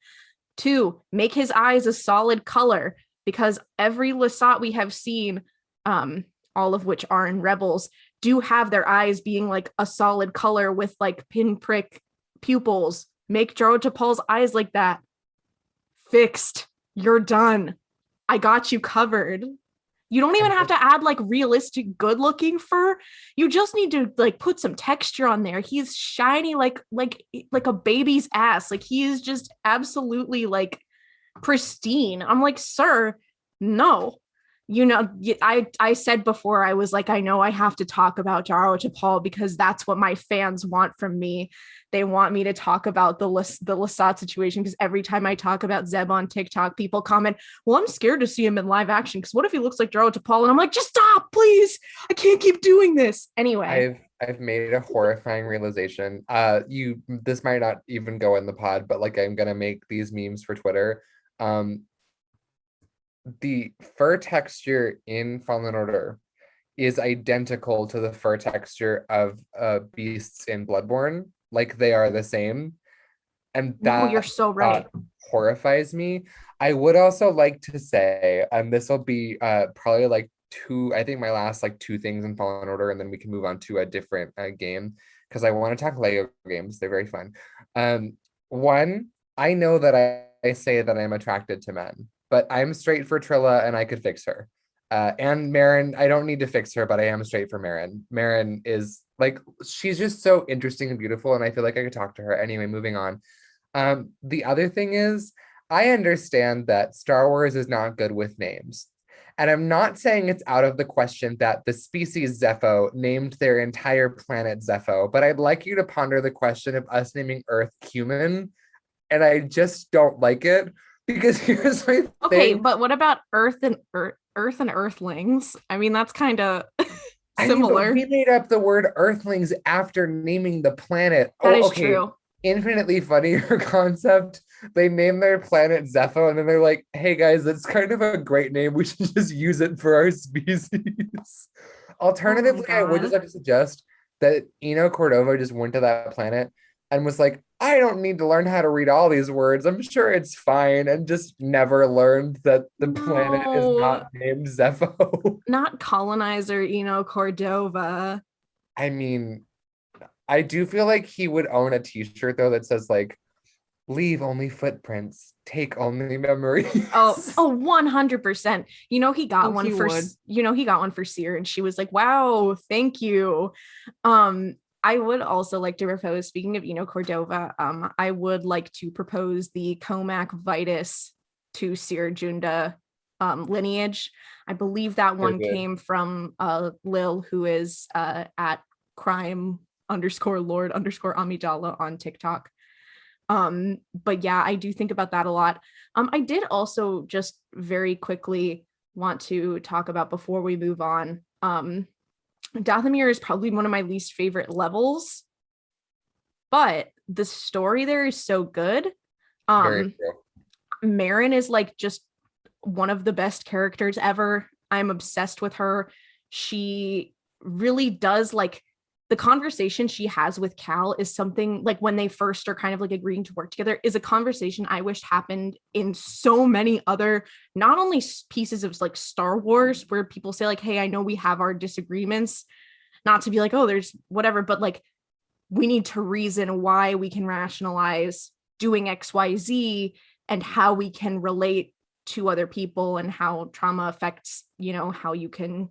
S2: 2, make his eyes a solid color because every Lasat we have seen, all of which are in Rebels, do have their eyes being like a solid color with like pinprick pupils. Make Jaro Tapal's eyes like that. Fixed. You're done. I got you covered. You don't even have to add like realistic good looking fur. You just need to like put some texture on there. He's shiny like a baby's ass. Like he is just absolutely like pristine. I'm like, sir, no. You know, I said before, I was like, I know I have to talk about Jaro Tapal because that's what my fans want from me. They want me to talk about the Lasat situation because every time I talk about Zeb on TikTok, people comment, well, I'm scared to see him in live action because what if he looks like Jaro Tapal? And I'm like, just stop, please. I can't keep doing this. Anyway.
S1: I've made a horrifying realization. This might not even go in the pod, but like I'm gonna make these memes for Twitter. The fur texture in Fallen Order is identical to the fur texture of beasts in Bloodborne. Like they are the same. And that
S2: you're so right.
S1: Horrifies me. I would also like to say, and this will be probably like I think my last like 2 things in Fallen Order, and then we can move on to a different game because I want to talk Lego games. They're very fun. 1, I know that I say that I'm attracted to men, but I'm straight for Trilla and I could fix her. And Merrin, I don't need to fix her, but I am straight for Merrin. Merrin is like, she's just so interesting and beautiful, and I feel like I could talk to her. Anyway, moving on. The other thing is, I understand that Star Wars is not good with names. And I'm not saying it's out of the question that the species Zepho named their entire planet Zepho, but I'd like you to ponder the question of us naming Earth human, and I just don't like it. Because here's my thing.
S2: Okay, but what about Earth and Earthlings? I mean, that's kind of similar.
S1: I mean, we made up the word Earthlings after naming the planet.
S2: That is true.
S1: Infinitely funnier concept. They name their planet Zepho, and then they're like, "Hey guys, that's kind of a great name. We should just use it for our species." Alternatively, I would just like to suggest that Eno Cordova just went to that planet and was like, I don't need to learn how to read all these words. I'm sure it's fine. And just never learned that the planet is not named Zepho.
S2: Not colonizer Eno Cordova.
S1: I mean, I do feel like he would own a t-shirt though that says like, leave only footprints, take only memories.
S2: Oh, 100%. You know, he got one for Seer, and she was like, wow, thank you. I would also like to propose, speaking of Eno Cordova, I would like to propose the Comac Vitus to Seer Junda lineage. I believe that one came from Lil, who is at crime_lord_amidala on TikTok. But yeah, I do think about that a lot. I did also just very quickly want to talk about, before we move on, Dathomir is probably one of my least favorite levels, but the story there is so good. Merrin is like just one of the best characters ever. I'm obsessed with her. She really does, like, the conversation she has with Cal is something, like, when they first are kind of like agreeing to work together, is a conversation I wished happened in so many other, not only pieces of like Star Wars, where people say like, hey, I know we have our disagreements, not to be like, oh, there's whatever, but like, we need to reason why we can rationalize doing XYZ and how we can relate to other people and how trauma affects, you know, how you can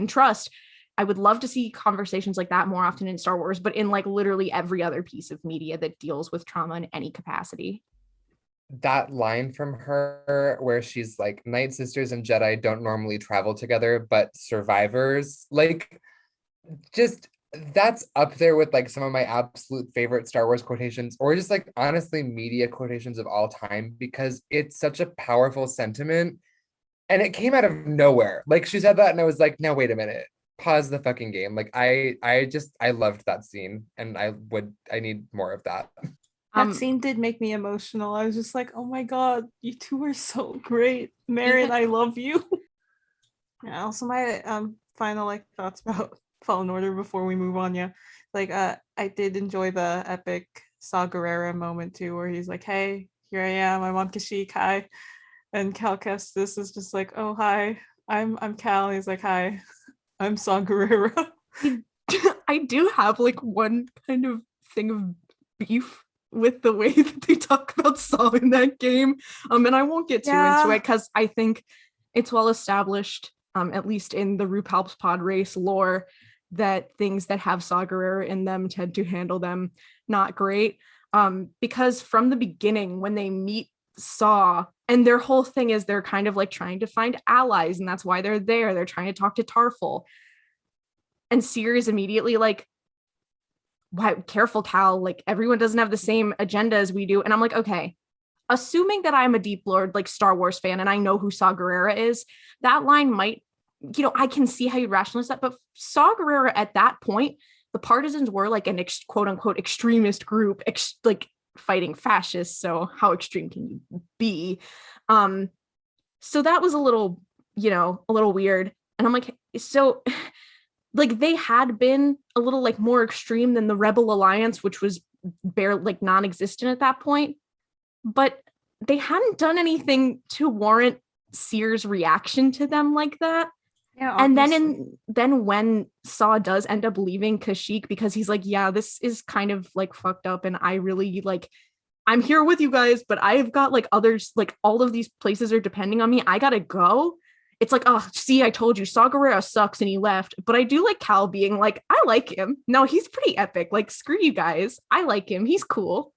S2: trust. I would love to see conversations like that more often in Star Wars, but in like literally every other piece of media that deals with trauma in any capacity.
S1: That line from her where she's like, Night Sisters and Jedi don't normally travel together, but survivors, like, just, that's up there with like some of my absolute favorite Star Wars quotations, or just like honestly media quotations of all time, because it's such a powerful sentiment and it came out of nowhere. Like, she said that and I was like, no, wait a minute. Pause the fucking game. Like, I loved that scene, and I need more of that.
S3: That scene did make me emotional. I was just like, oh my god, you two are so great. Merrin, I love you. Yeah, also my final like thoughts about Fallen Order before we move on. Yeah. Like I did enjoy the epic Saw Gerrera moment too, where he's like, hey, here I am, I'm on Kashyyyk, hi. And Cal Kestis is just like, oh hi, I'm Cal. He's like, hi, I'm Saw Gerrera.
S2: I do have like one kind of thing of beef with the way that they talk about Saw in that game. And I won't get too into it because I think it's well established, at least in the RuPaul's Podrace lore, that things that have Saw Gerrera in them tend to handle them not great. Because from the beginning, when they meet Saw, and their whole thing is they're kind of like trying to find allies, and that's why they're there. They're trying to talk to Tarfful. And Seer is immediately like, why, careful, Cal, like everyone doesn't have the same agenda as we do. And I'm like, okay, assuming that I'm a deep lord, like Star Wars fan, and I know who Saw Gerrera is, that line might, I can see how you rationalize that. But Saw Gerrera at that point, the partisans were like an quote unquote extremist group, like fighting fascists. So how extreme can you be? So that was a little weird. And I'm like, so like they had been a little like more extreme than the Rebel Alliance, which was barely like non-existent at that point, but they hadn't done anything to warrant Seer's reaction to them like that.
S3: Yeah,
S2: obviously. And then when Saw does end up leaving Kashyyyk because he's like, yeah, this is kind of like fucked up, and I really like, I'm here with you guys, but I've got like others, like all of these places are depending on me. I gotta go. It's like, oh, see, I told you, Saw Gerrera sucks, and he left. But I do like Cal being like, I like him. No, he's pretty epic. Like, screw you guys. I like him. He's cool.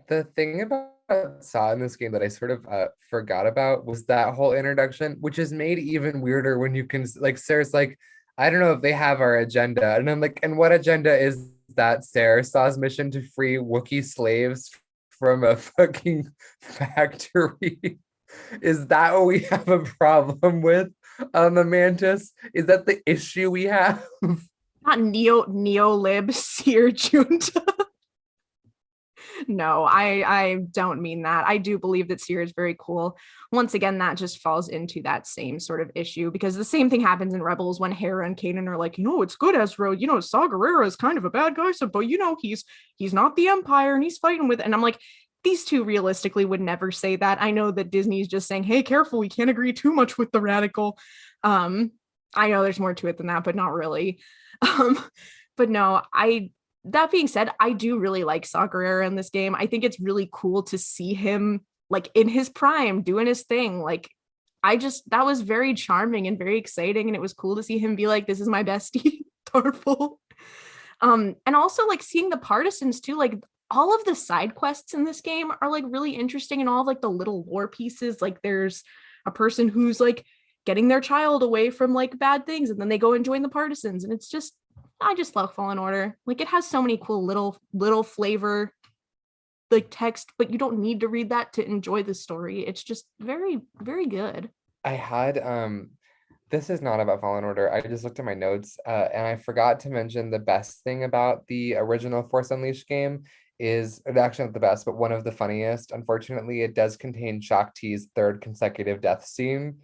S1: The thing about Saw in this game that I sort of forgot about was that whole introduction, which is made even weirder when you can, like, Sarah's like, I don't know if they have our agenda. And I'm like, and what agenda is that, Sarah? Saw's mission to free Wookiee slaves from a fucking factory? Is that what we have a problem with on the Mantis? Is that the issue we have?
S2: Not neo-lib Seer Junta. No, I don't mean that. I do believe that Seer is very cool. Once again, that just falls into that same sort of issue, because the same thing happens in Rebels when Hera and Kanan are like, it's good, Ezra. Saw Gerrera is kind of a bad guy, so but he's not the Empire, and he's fighting with it. And I'm like, these two realistically would never say that. I know that Disney's just saying, hey, careful, we can't agree too much with the radical. I know there's more to it than that, but not really. But no, that being said, I do really like Saw Gerrera in this game. I think it's really cool to see him like in his prime doing his thing. Like, that was very charming and very exciting. And it was cool to see him be like, this is my bestie, Tarfful. And also like seeing the partisans too, like all of the side quests in this game are like really interesting, and all of like the little lore pieces. Like there's a person who's like getting their child away from like bad things, and then they go and join the partisans. And it's just, I just love Fallen Order. Like it has so many cool little flavor like text, but you don't need to read that to enjoy the story. It's just very, very good.
S1: I had this is not about Fallen Order. I just looked at my notes and I forgot to mention the best thing about the original Force Unleashed game is actually not the best, but one of the funniest. Unfortunately, it does contain Shakti's third consecutive death scene.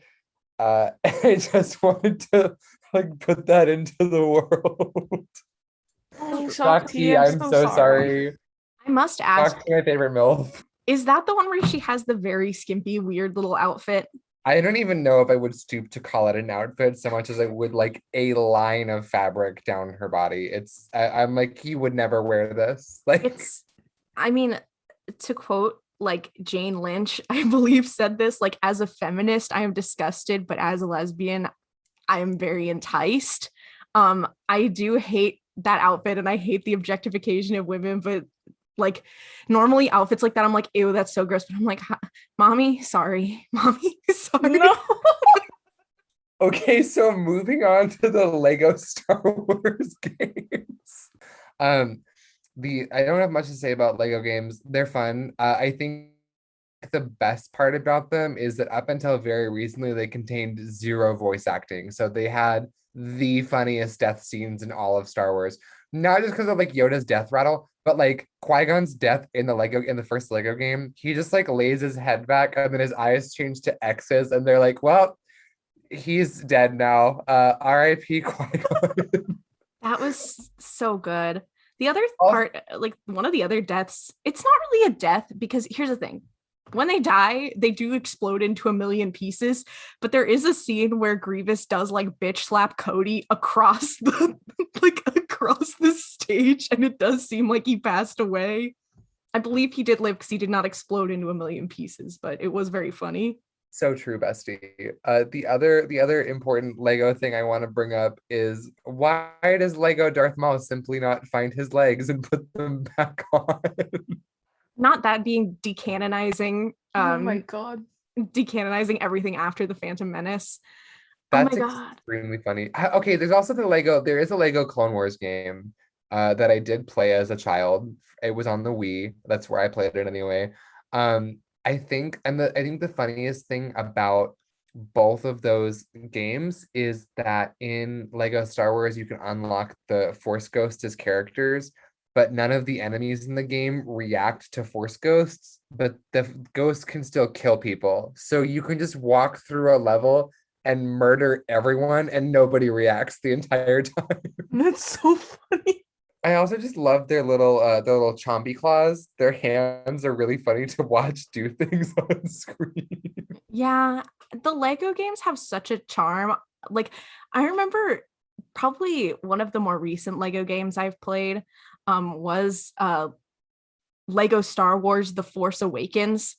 S1: I just wanted to like put that into the world.
S3: Oh,
S1: Shakti, I'm so sorry.
S2: I must ask,
S1: Shakti, my favorite MILF.
S2: Is that the one where she has the very skimpy, weird little outfit?
S1: I don't even know if I would stoop to call it an outfit so much as I would like a line of fabric down her body. I'm like, he would never wear this. Like,
S2: I mean, to quote like Jane Lynch, I believe, said this, like, as a feminist, I am disgusted, but as a lesbian, I am very enticed. I do hate that outfit, and I hate the objectification of women, but like normally outfits like that, I'm like, ew, that's so gross. But I'm like, mommy, sorry.
S1: No. Okay, so moving on to the Lego Star Wars games. I don't have much to say about Lego games. They're fun. I think the best part about them is that up until very recently, they contained zero voice acting. So they had the funniest death scenes in all of Star Wars. not just because of like Yoda's death rattle, but like Qui-Gon's death in the first Lego game. He just like lays his head back and then his eyes change to X's and they're like, well, he's dead now. R.I.P. Qui-Gon.
S2: That was so good. The other
S1: Also-
S2: part, like one of the other deaths, it's not really a death because here's the thing. When they die, they do explode into a million pieces, but there is a scene where Grievous does like bitch slap Cody across the across the stage, and it does seem like he passed away. I believe he did live because he did not explode into a million pieces, but it was very funny.
S1: So true, bestie. The other important Lego thing I want to bring up is why does Lego Darth Maul simply not find his legs and put them back on?
S2: Not that being decanonizing,
S3: Oh my god.
S2: decanonizing everything after the Phantom Menace.
S1: That's
S2: oh my god.
S1: extremely funny. Okay, there's also there is a Lego Clone Wars game that I did play as a child. It was on the Wii. That's where I played it anyway. I think the funniest thing about both of those games is that in Lego Star Wars you can unlock the Force Ghosts as characters, but none of the enemies in the game react to Force Ghosts, but the ghosts can still kill people. So you can just walk through a level and murder everyone and nobody reacts the entire time.
S3: That's so funny.
S1: I also just love their little chompy claws. Their hands are really funny to watch do things on screen.
S2: Yeah, the Lego games have such a charm. Like, I remember probably one of the more recent Lego games I've played was Lego Star Wars The Force Awakens.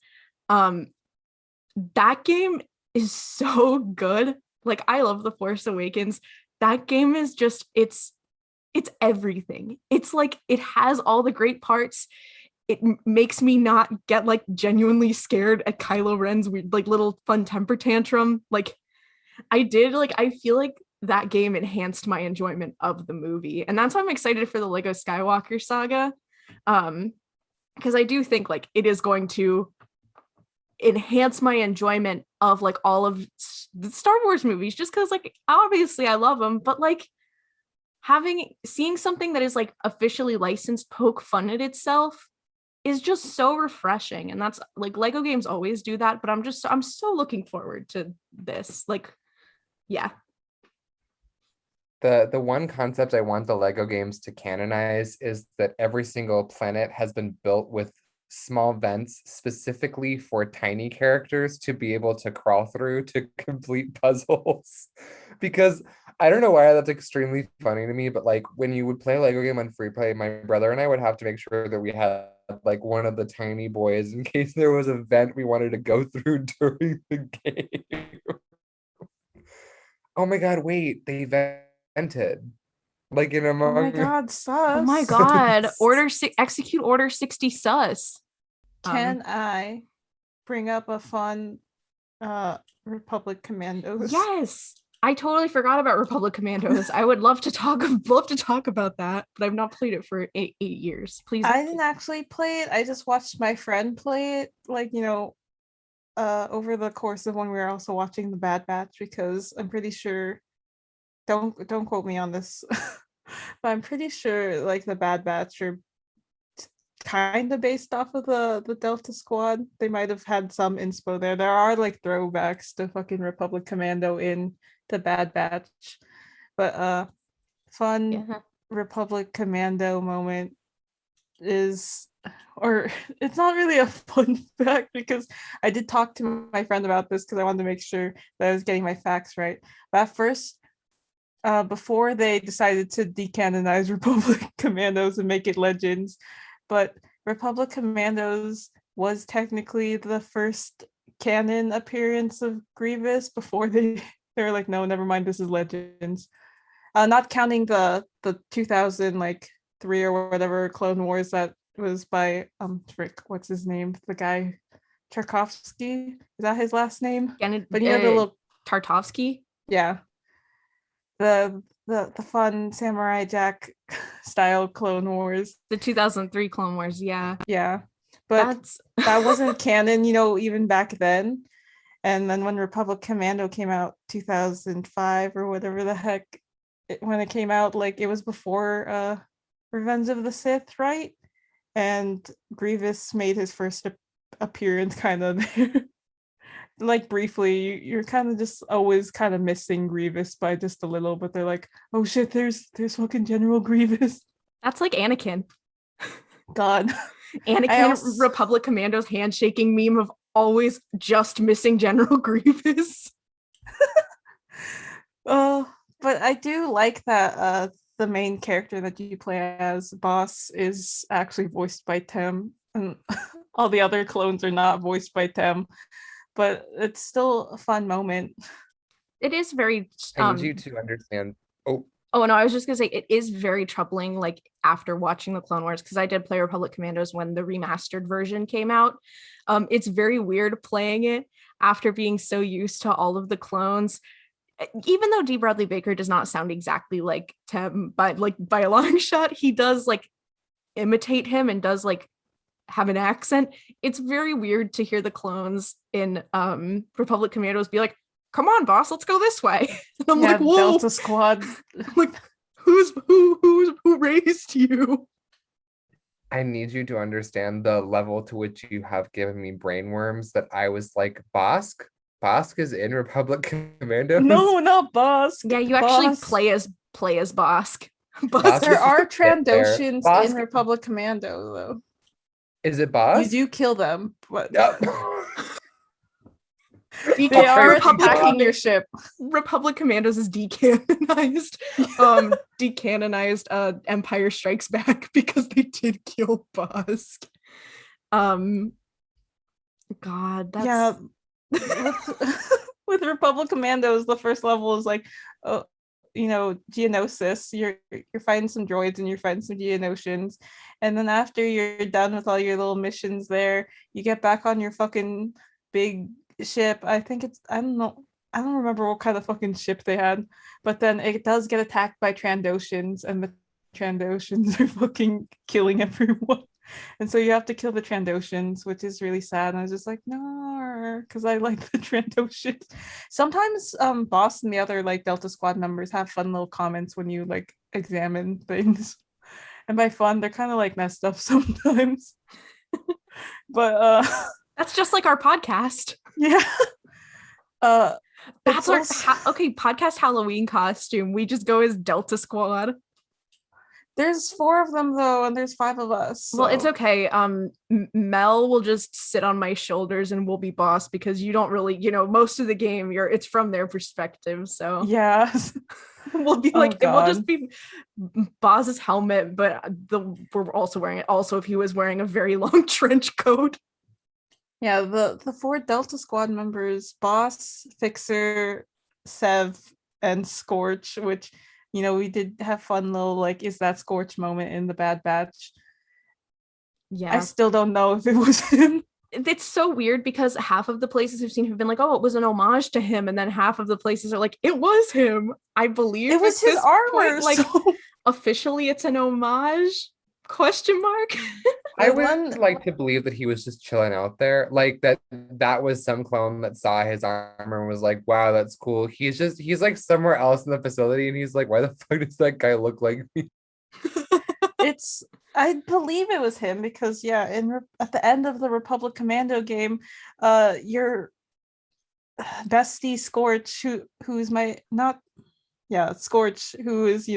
S2: That game is so good. Like, I love The Force Awakens. That game is just it's everything. It's like it has all the great parts. It makes me not get like genuinely scared at Kylo Ren's weird like little fun temper tantrum. Like I feel like that game enhanced my enjoyment of the movie. And that's why I'm excited for the Lego Skywalker saga. Because I do think like it is going to enhance my enjoyment of like all of the Star Wars movies, just because like obviously I love them, but like seeing something that is like officially licensed poke fun at itself is just so refreshing. And that's like Lego games always do that, but I'm so looking forward to this. Like, yeah.
S1: The one concept I want the Lego games to canonize is that every single planet has been built with small vents specifically for tiny characters to be able to crawl through to complete puzzles. Because I don't know why that's extremely funny to me, but like when you would play a Lego game on free play, my brother and I would have to make sure that we had like one of the tiny boys in case there was a vent we wanted to go through during the game. Oh my god, wait, they vented. Like in
S3: Oh my
S1: Among
S3: god, sus.
S2: Oh my god. Execute Order 60 sus.
S3: Can I bring up a fun Republic Commandos?
S2: Yes. I totally forgot about Republic Commandos. I would love to talk about that, but I've not played it for eight years. Please.
S3: I didn't actually play it. I just watched my friend play it, like, over the course of when we were also watching the Bad Batch, because I'm pretty sure, don't quote me on this, but I'm pretty sure like the Bad Batch are kind of based off of the Delta Squad. They might have had some inspo there. There are like throwbacks to fucking Republic Commando in the Bad Batch, but fun Republic Commando moment is, or it's not really a fun fact because I did talk to my friend about this because I wanted to make sure that I was getting my facts right. But at first, before they decided to decanonize Republic Commandos and make it Legends, but Republic Commandos was technically the first canon appearance of Grievous before they were like, no, never mind, this is Legends. Not counting the 2003 or whatever Clone Wars that was by what's his name? The guy Tarkovsky. Is that his last name?
S2: But you know the little Tartovsky?
S3: Yeah. The fun Samurai Jack style Clone Wars.
S2: The 2003 Clone Wars, yeah.
S3: Yeah. But that wasn't canon, even back then. And then when Republic Commando came out 2005 or whatever the heck, when it came out, like it was before Revenge of the Sith, right? And Grievous made his first appearance kind of there. Like briefly, you're kind of just always kind of missing Grievous by just a little, but they're like, oh shit, there's fucking General Grievous.
S2: That's like Anakin.
S3: God.
S2: Anakin, Republic Commando's handshaking meme of always just missing General Grievous.
S3: But I do like that the main character that you play as, Boss, is actually voiced by Tim, and all the other clones are not voiced by Tim. But it's still a fun moment.
S2: It is very.
S1: I need you to understand. Oh
S2: no, I was just gonna say it is very troubling. Like after watching the Clone Wars, because I did play Republic Commandos when the remastered version came out. It's very weird playing it after being so used to all of the clones. Even though D. Bradley Baker does not sound exactly like Tim, but like by a long shot, he does like imitate him and does like have an accent. It's very weird to hear the clones in Republic Commandos be like, "Come on, boss, let's go this way." And I'm like, "Whoa,
S3: Delta Squad!"
S2: Like, who raised you?
S1: I need you to understand the level to which you have given me brainworms that I was like, Bosk? Bosk is in Republic Commandos?
S3: No, not Bosk.
S2: Yeah, you actually play as Bosk.
S1: Bosk
S3: There
S1: is
S3: are
S1: right there.
S3: Trandoshans
S1: Bosk-
S3: in Republic Commando, though.
S1: Is it Bosk?
S3: You do kill them, but
S1: Yep.
S3: they are
S2: Republic
S3: attacking your ship.
S2: Republic Commandos is decanonized. Decanonized Empire Strikes Back because they did kill Bosk. God, that's
S3: Yeah. With Republic Commandos, the first level is like, Geonosis. You're fighting some droids and you're fighting some Geonosians, and then after you're done with all your little missions there, you get back on your fucking big ship. I don't remember what kind of fucking ship they had, but then it does get attacked by Trandoshans, and the Trandoshans are fucking killing everyone. And so you have to kill the Trandoshans, which is really sad. And I was just like, no, because I like the Trandoshans. Sometimes Boss and the other like Delta Squad members have fun little comments when you like examine things. And by fun, they're kind of like messed up sometimes. But
S2: that's just like our podcast.
S3: Yeah.
S2: That's our podcast Halloween costume. We just go as Delta Squad.
S3: There's 4 of them though, and there's 5 of us. So.
S2: Well, it's okay. Mel will just sit on my shoulders and we'll be Boss because you don't really, most of the game it's from their perspective. So
S3: yeah,
S2: we'll be like, it will just be Boss's helmet, but we're also wearing it. Also, if he was wearing a very long trench coat.
S3: Yeah, the 4 Delta Squad members: Boss, Fixer, Sev, and Scorch, which. We did have fun little like, is that Scorch moment in the Bad Batch?
S2: Yeah.
S3: I still don't know if it was him.
S2: It's so weird because half of the places I've seen have been like, oh, it was an homage to him. And then half of the places are like, it was him. I believe
S3: it was his armor.
S2: Point, like, officially it's an homage? ?
S1: I would like to believe that he was just chilling out there, like that was some clone that saw his armor and was like, wow, that's cool. He's like somewhere else in the facility and he's like, why the fuck does that guy look like me?
S3: I believe it was him because at the end of the Republic Commando game, your bestie Scorch, who's Scorch, who is,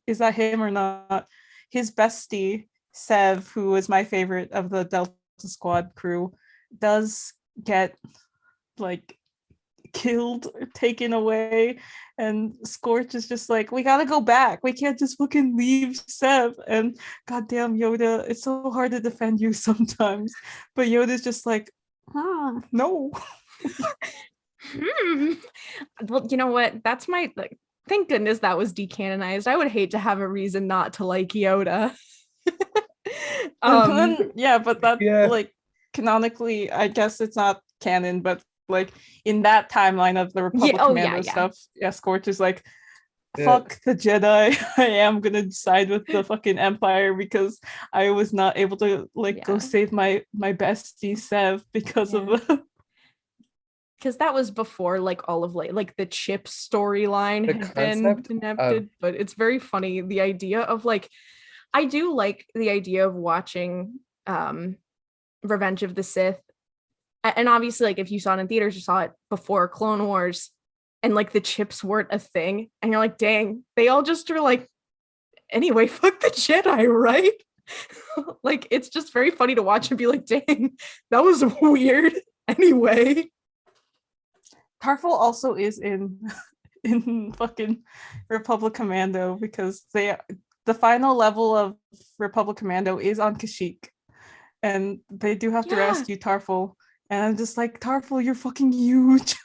S3: is that him or not? His bestie, Sev, who was my favorite of the Delta Squad crew, does get, like, killed or taken away. And Scorch is just like, we gotta go back. We can't just fucking leave Sev. And goddamn Yoda, it's so hard to defend you sometimes. But Yoda's just like, no.
S2: Well, you know what? That's my... Thank goodness that was decanonized. I would hate to have a reason not to like Yoda.
S3: Like canonically, I guess it's not canon, but like in that timeline of the Republic Commando stuff, Scorch is like, fuck the Jedi. I am gonna side with the fucking Empire because I was not able to go save my bestie Sev because of the.
S2: Because that was before all of like the chip storyline had been enacted, but it's very funny the idea of I do like the idea of watching Revenge of the Sith. And obviously, like, if you saw it in theaters, you saw it before Clone Wars, and like the chips weren't a thing. And you're like, dang, they all just were like, anyway, fuck the Jedi, right? Like, it's just very funny to watch and be like, dang, that was weird. Anyway.
S3: Tarfful also is in fucking Republic Commando, because the final level of Republic Commando is on Kashyyyk, and they do have to rescue Tarfful. And I'm just like, Tarfful, you're fucking huge.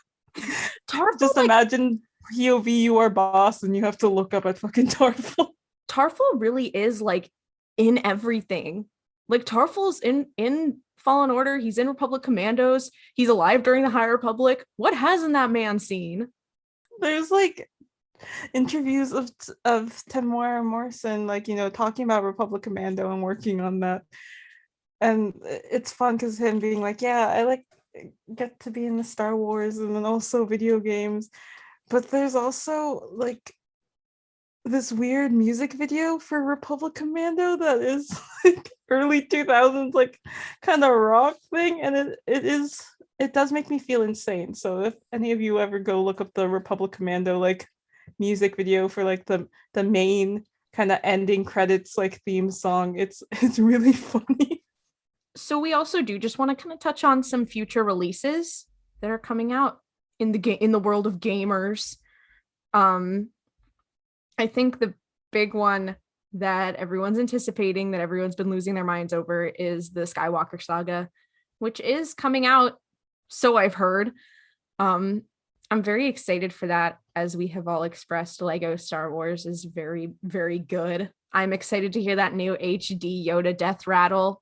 S2: Tarfful,
S3: just imagine POV, you are boss, and you have to look up at fucking Tarfful.
S2: Tarfful really is like in everything. Like, Tarfful's in Fallen Order, he's in Republic Commandos, he's alive during the High Republic. What hasn't that man seen?
S3: There's like interviews of Temuera Morrison, like, you know, talking about Republic Commando and working on that. And it's fun because him being like, yeah, I like get to be in the Star Wars and then also video games. But there's also like this weird music video for Republic Commando that is like early 2000s, like kind of rock thing. And it does make me feel insane. So if any of you ever go look up the Republic Commando like music video for like the main kind of ending credits like theme song, it's really funny.
S2: So we also do just want to kind of touch on some future releases that are coming out in the world of gamers. I think the big one that everyone's anticipating, that everyone's been losing their minds over, is the Skywalker saga, which is coming out, so I've heard. I'm very excited for that, as we have all expressed. Lego Star Wars is very, very good. I'm excited to hear that new HD Yoda death rattle.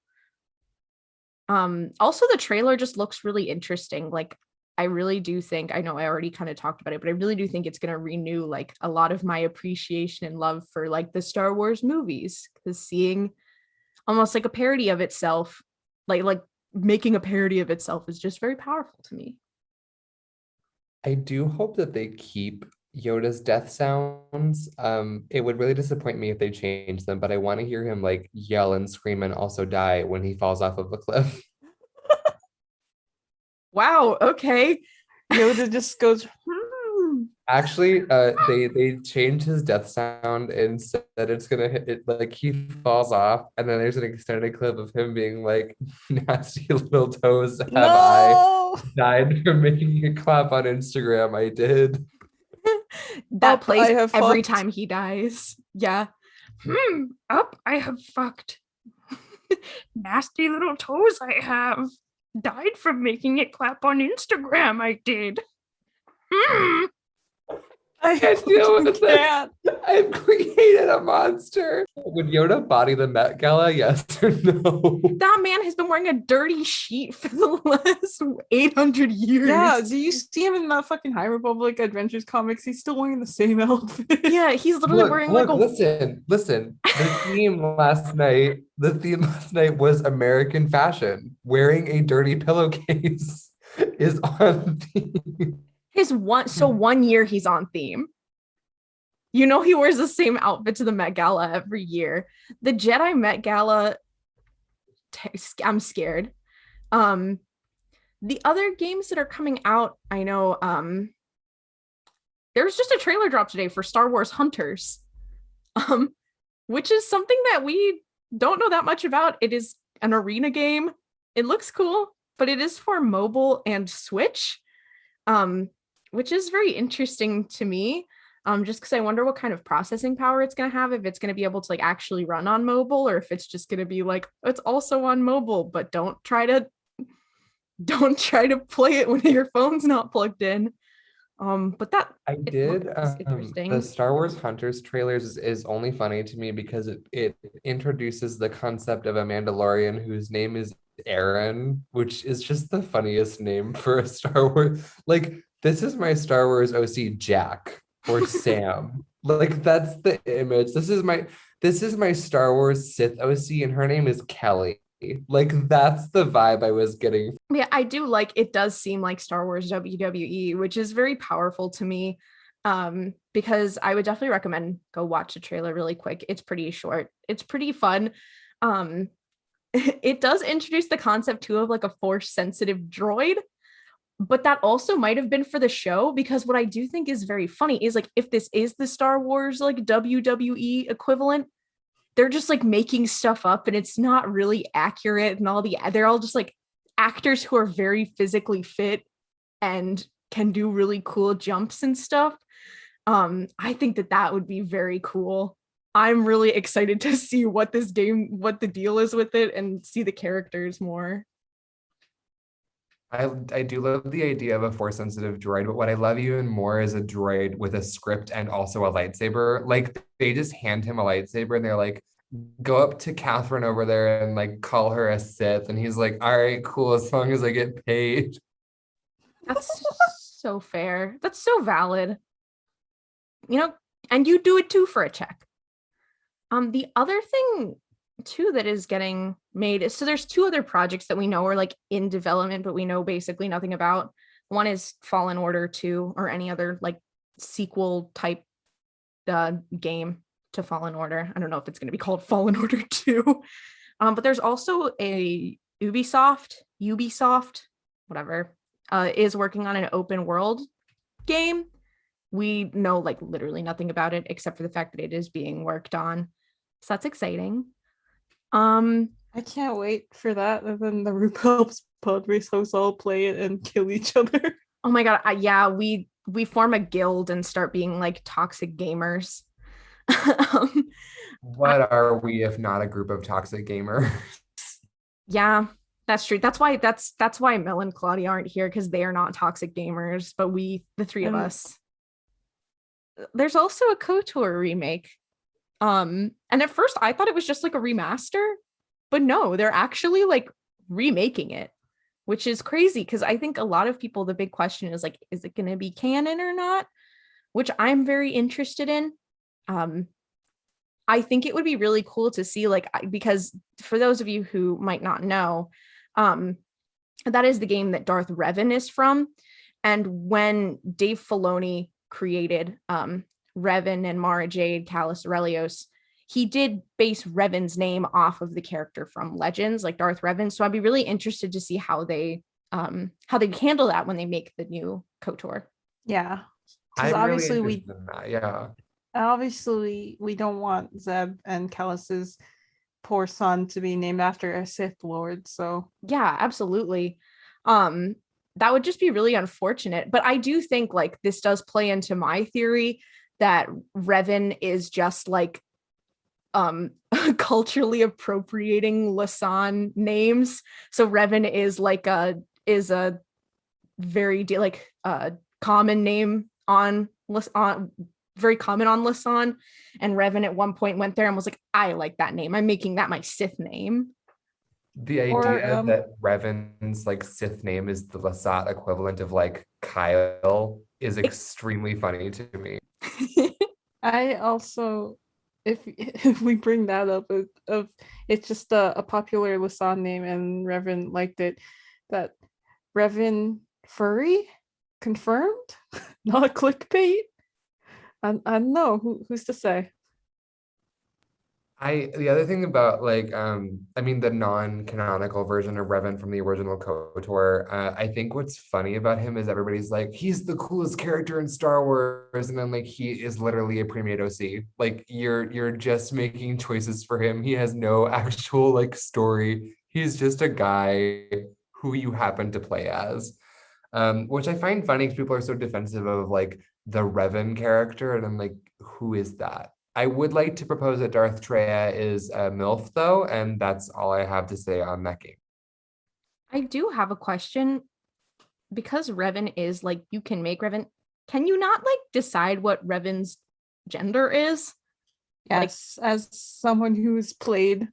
S2: Also, the trailer just looks really interesting. Like, I really do think, I know I already kind of talked about it, but I really do think it's going to renew like a lot of my appreciation and love for like the Star Wars movies, because seeing almost like a parody of itself, like making a parody of itself, is just very powerful to me.
S1: I do hope that they keep Yoda's death sounds. It would really disappoint me if they change them, but I want to hear him like yell and scream and also die when he falls off of a cliff.
S2: Wow, okay.
S3: Yoda just goes,
S1: Actually, they changed his death sound and said that it's gonna hit it like he falls off, and then there's an extended clip of him being like, nasty little toes, have I died from making a clap on Instagram? I did.
S2: That plays every
S3: fucked.
S2: time he dies. Yeah. Up, I have fucked. Nasty little toes I have. Died from making it clap on Instagram, I did.
S3: I can't deal with that.
S1: I've created a monster. Would Yoda body the Met Gala? Yes or no?
S2: That man has been wearing a dirty sheet for the last 800 years.
S3: Yeah, do you see him in that fucking High Republic Adventures comics? He's still wearing the same outfit.
S2: Yeah, he's literally wearing like a...
S1: Listen. The theme last night was American fashion. Wearing a dirty pillowcase is on theme.
S2: One year he's on theme. You know, he wears the same outfit to the Met Gala every year. The Jedi Met Gala, I'm scared. The other games that are coming out, I know, there's just a trailer drop today for Star Wars Hunters, which is something that we don't know that much about. It is an arena game. It looks cool, but it is for mobile and Switch, which is very interesting to me. Just because I wonder what kind of processing power it's going to have, if it's going to be able to like actually run on mobile, or if it's just going to be like, it's also on mobile, but don't try to play it when your phone's not plugged in. But that
S1: I did
S2: interesting.
S1: The Star Wars Hunters trailers is only funny to me because it introduces the concept of a Mandalorian whose name is Aaron, which is just the funniest name for a Star Wars. Like, this is my Star Wars OC Jack or Sam. Like, that's the image. This is my Star Wars Sith OC, and her name is Kelly. Like, that's the vibe I was getting.
S2: Yeah, I do like, it does seem like Star Wars WWE, which is very powerful to me. because I would definitely recommend go watch the trailer really quick. It's pretty short. It's pretty fun. It does introduce the concept too of like a force sensitive droid, but that also might have been for the show, because what I do think is very funny is like if this is the Star Wars like WWE equivalent, they're just like making stuff up and it's not really accurate, and they're all just like actors who are very physically fit and can do really cool jumps and stuff. I think that would be very cool. I'm really excited to see what the deal is with it, and see the characters more.
S1: I do love the idea of a force sensitive droid, but what I love even more is a droid with a script and also a lightsaber. Like they just hand him a lightsaber and they're like, go up to Catherine over there and like call her a Sith. And he's like, all right, cool, as long as I get paid.
S2: That's so fair. That's so valid. And you do it too for a check. The other thing too that is getting made is, so there's two other projects that we know are like in development, but we know basically nothing about. One is Fallen Order 2, or any other like sequel type game to Fallen Order. I don't know if it's going to be called Fallen Order 2. But there's also a Ubisoft, whatever, is working on an open world game. We know like literally nothing about it except for the fact that it is being worked on. So that's exciting.
S3: I can't wait for that. And then the RuPaul's Podrace hosts all play it and kill each other.
S2: Oh my god, yeah, we form a guild and start being like toxic gamers.
S1: What are we if not a group of toxic gamers?
S2: Yeah, that's true. That's why Mel and Claudia aren't here, because they are not toxic gamers, but we, the three of us. There's also a KOTOR remake. And at first I thought it was just like a remaster, but no, they're actually like remaking it, which is crazy, because I think a lot of people, the big question is like, is it going to be canon or not? Which I'm very interested in. I think it would be really cool to see, like, because for those of you who might not know, that is the game that Darth Revan is from. And when Dave Filoni created Revan and Mara Jade, Callus Aurelios, he did base Revan's name off of the character from Legends, like Darth Revan. So I'd be really interested to see how they handle that when they make the new KOTOR.
S3: Yeah, because
S1: obviously
S3: obviously we don't want Zeb and Callus's poor son to be named after a Sith Lord. So
S2: yeah, absolutely. That would just be really unfortunate. But I do think like this does play into my theory that Revan is just like culturally appropriating Lasan names. So Revan is like a very common name on very common on Lasan, and Revan at one point went there and was like, I like that name, I'm making that my Sith name.
S1: The idea that Revan's like Sith name is the Lasat equivalent of like Kyle is extremely funny to me.
S3: I also, if we bring that up, of it's just a popular Lasan name and Revan liked it, that Revan furry confirmed, not clickbait. I don't know who's to say.
S1: The other thing about like the non-canonical version of Revan from the original KOTOR, I think what's funny about him is everybody's like, he's the coolest character in Star Wars, and then like he is literally a pre-made OC. Like you're just making choices for him. He has no actual like story. He's just a guy who you happen to play as. Which I find funny because people are so defensive of like the Revan character, and I'm like, who is that? I would like to propose that Darth Treya is a MILF though, and that's all I have to say on that game.
S2: I do have a question, because Revan is like, you can make Revan, can you not like decide what Revan's gender is?
S3: Yes, like, as someone who's played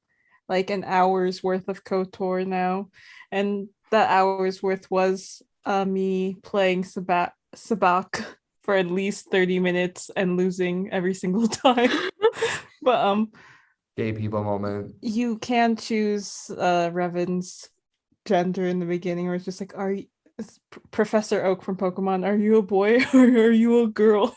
S3: like an hour's worth of KOTOR now, and that hour's worth was me playing Sabak for at least 30 minutes and losing every single time. But
S1: gay people moment.
S3: You can choose Revan's gender in the beginning, where it's just like, Professor Oak from Pokemon, are you a boy or are you a girl?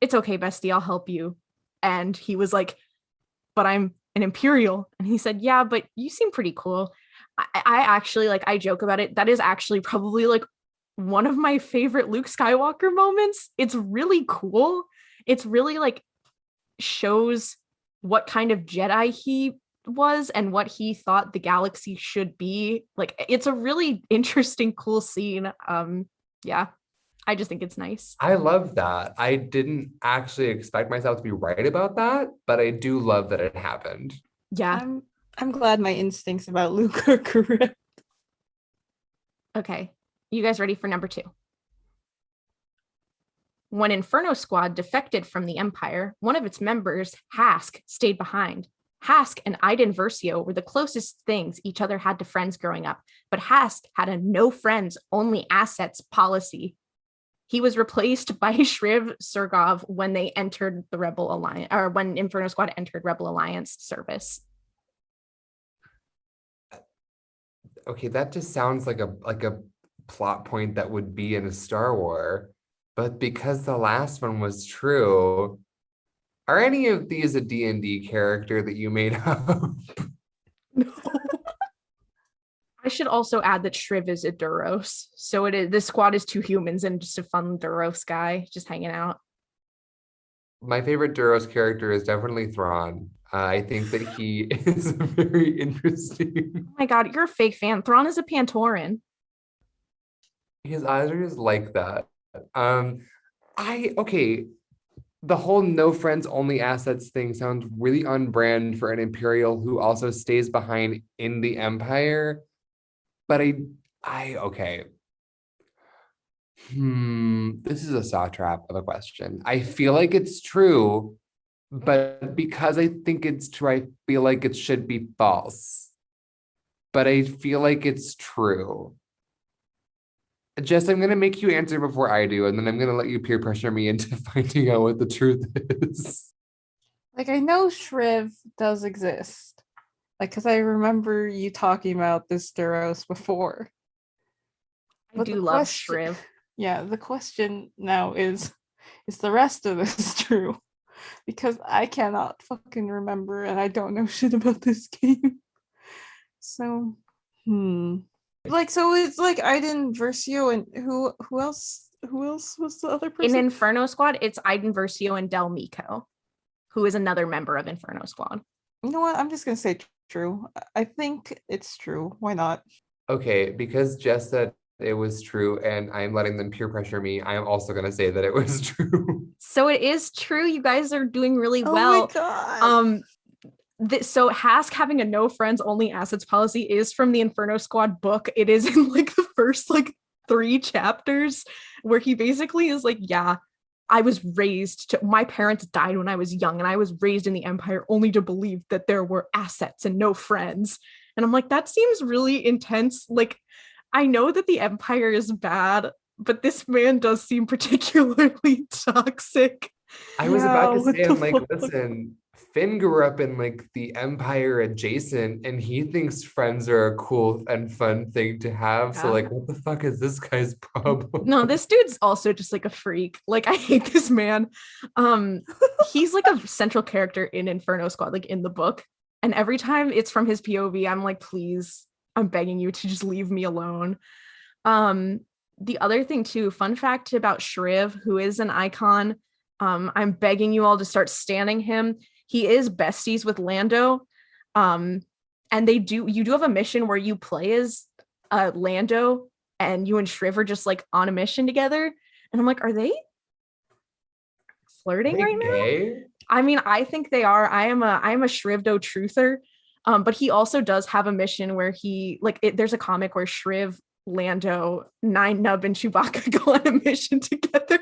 S2: it's okay, bestie, I'll help you. And he was like, but I'm an Imperial. And he said, yeah, but you seem pretty cool. I actually, like, I joke about it. That is actually probably like one of my favorite Luke Skywalker moments. It's really cool. It's really like shows what kind of Jedi he was and what he thought the galaxy should be. Like, it's a really interesting, cool scene. Yeah, I just think it's nice.
S1: I love that. I didn't actually expect myself to be right about that, but I do love that it happened.
S2: Yeah.
S3: I'm glad my instincts about Luke are correct.
S2: Okay. You guys ready for number 2? When Inferno Squad defected from the Empire, one of its members, Hask, stayed behind. Hask and Iden Versio were the closest things each other had to friends growing up, but Hask had a no friends, only assets policy. He was replaced by Shriv Surgov when they entered the Rebel Alliance, or when Inferno Squad entered Rebel Alliance service.
S1: Okay, that just sounds like a plot point that would be in a Star Wars, but because the last one was true, are any of these a D&D character that you made up?
S2: No. I should also add that Shriv is a Duros. So it is, this squad is 2 humans and just a fun Duros guy just hanging out.
S1: My favorite Duros character is definitely Thrawn. I think that he is very interesting.
S2: Oh my god, you're a fake fan. Thrawn is a Pantoran.
S1: His eyes are just like that. Okay, the whole no friends only assets thing sounds really on brand for an Imperial who also stays behind in the Empire. But okay. This is a saw trap of a question. I feel like it's true, but because I think it's true, I feel like it should be false. But I feel like it's true. Jess, I'm going to make you answer before I do, and then I'm going to let you peer pressure me into finding out what the truth is.
S3: Like, I know Shriv does exist. Like, because I remember you talking about this Duros before.
S2: I do love Shriv.
S3: Yeah, the question now is the rest of this true? Because I cannot fucking remember, and I don't know shit about this game. So, Like, so it's like Iden Versio and who else? Who else was the other person?
S2: In Inferno Squad, it's Iden Versio and Del Meeko, who is another member of Inferno Squad.
S3: You know what? I'm just gonna say true. I think it's true. Why not?
S1: Okay, because Jess said it was true and I'm letting them peer pressure me, I am also going to say that it was true.
S2: So it is true. You guys are doing really well.
S3: Oh my
S2: god. So Hask having a no friends only assets policy is from the Inferno Squad book. It is in like the first like 3 chapters where he basically is like, yeah, I was raised to, my parents died when I was young and I was raised in the Empire only to believe that there were assets and no friends. And I'm like, that seems really intense. Like, I know that the Empire is bad, but this man does seem particularly toxic.
S1: I was about to say, I'm like, listen, Finn grew up in like the Empire adjacent and he thinks friends are a cool and fun thing to have. Yeah. So like, what the fuck is this guy's problem?
S2: No, this dude's also just like a freak. Like, I hate this man. He's like a central character in Inferno Squad, like in the book. And every time it's from his POV, I'm like, please, I'm begging you to just leave me alone. The other thing too, fun fact about Shriv, who is an icon, I'm begging you all to start standing him. He is besties with Lando. And you do have a mission where you play as Lando and you and Shriv are just like on a mission together. And I'm like, are they flirting right now? I mean, I think they are. I am a Shrivdo truther. But he also does have a mission where he there's a comic where Shriv, Lando, Nine Nub, and Chewbacca go on a mission together.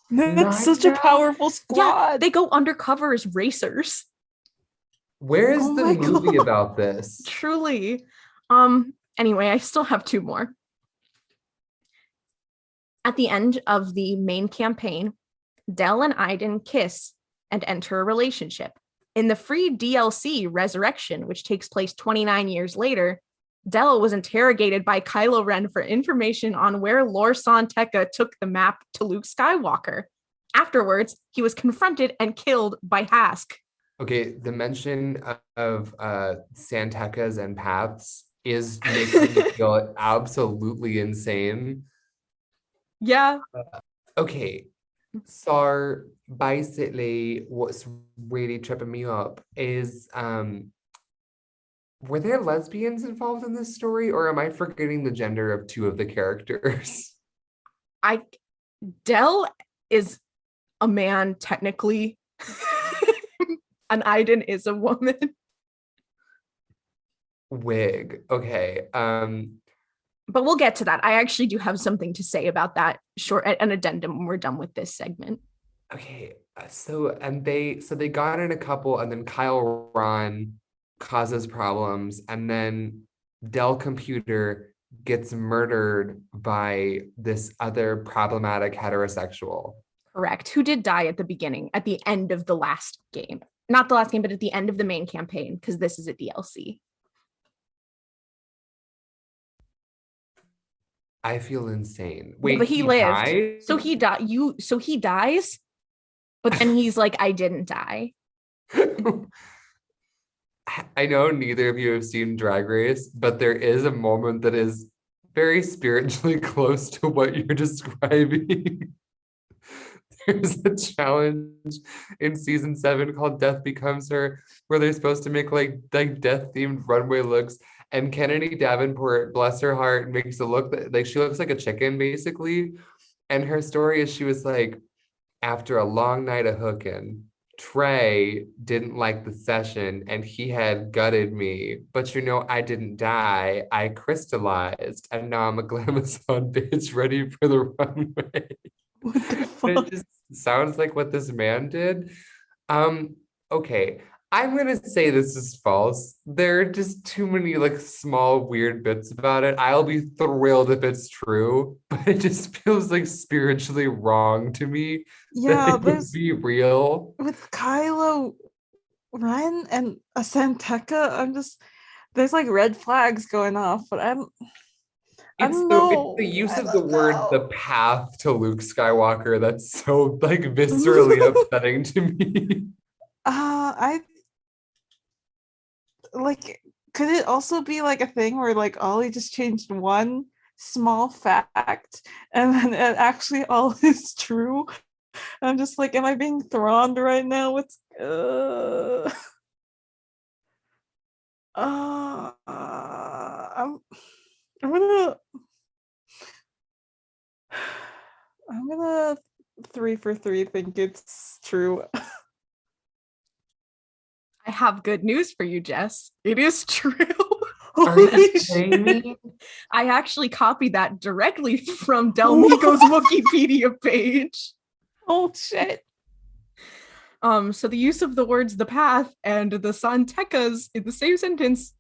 S3: That's such a powerful squad.
S2: Yeah, they go undercover as racers.
S1: Where is the movie about this?
S2: Truly. Anyway, I still have 2 more. At the end of the main campaign, Del and Iden kiss and enter a relationship. In the free DLC Resurrection, which takes place 29 years later, Del was interrogated by Kylo Ren for information on where Lor San Tekka took the map to Luke Skywalker. Afterwards, he was confronted and killed by Hask.
S1: Okay, the mention of Santecas and paths is making me feel absolutely insane.
S2: Yeah.
S1: Okay, so basically what's really tripping me up is were there lesbians involved in this story, or am I forgetting the gender of two of the characters?
S2: Del is a man technically. And Iden is a woman.
S1: Wig. Okay.
S2: But we'll get to that. I actually do have something to say about that short an addendum when we're done with this segment.
S1: Okay. So they got in a couple, and then Kylo Ren causes problems, and then Dell Computer gets murdered by this other problematic heterosexual.
S2: Correct. Who did die at the beginning, at the end of the last game. Not the last game, but at the end of the main campaign, because this is a DLC.
S1: I feel insane. Wait,
S2: but he lived.
S1: died?
S2: So he died. So he dies, but then he's like, I didn't die.
S1: I know neither of you have seen Drag Race, but there is a moment that is very spiritually close to what you're describing. There's a challenge in season 7 called Death Becomes Her, where they're supposed to make like death-themed runway looks. And Kennedy Davenport, bless her heart, makes it look like she looks like a chicken, basically. And her story is she was like, after a long night of hooking, Trey didn't like the session and he had gutted me. But I didn't die. I crystallized. And now I'm a glamazon bitch ready for the runway.
S3: What the fuck?
S1: It just sounds like what this man did. Okay. I'm gonna say this is false. There are just too many like small weird bits about it. I'll be thrilled if it's true, but it just feels like spiritually wrong to me.
S3: Yeah,
S1: that it would be real.
S3: With Kylo Ren and a Santeca, there's like red flags going off, but I don't know.
S1: It's the use of the word the path to Luke Skywalker that's so like viscerally upsetting to me.
S3: Could it also be like a thing where like Ollie just changed one small fact and then it actually all is true? I'm just like, am I being throned right now? I'm gonna 3 for 3 think it's true.
S2: I have good news for you, Jess. It is true.
S1: Holy shit.
S2: I actually copied that directly from Del Meeko's Wikipedia page.
S3: Oh shit.
S2: So the use of the words the path and the Santecas in the same sentence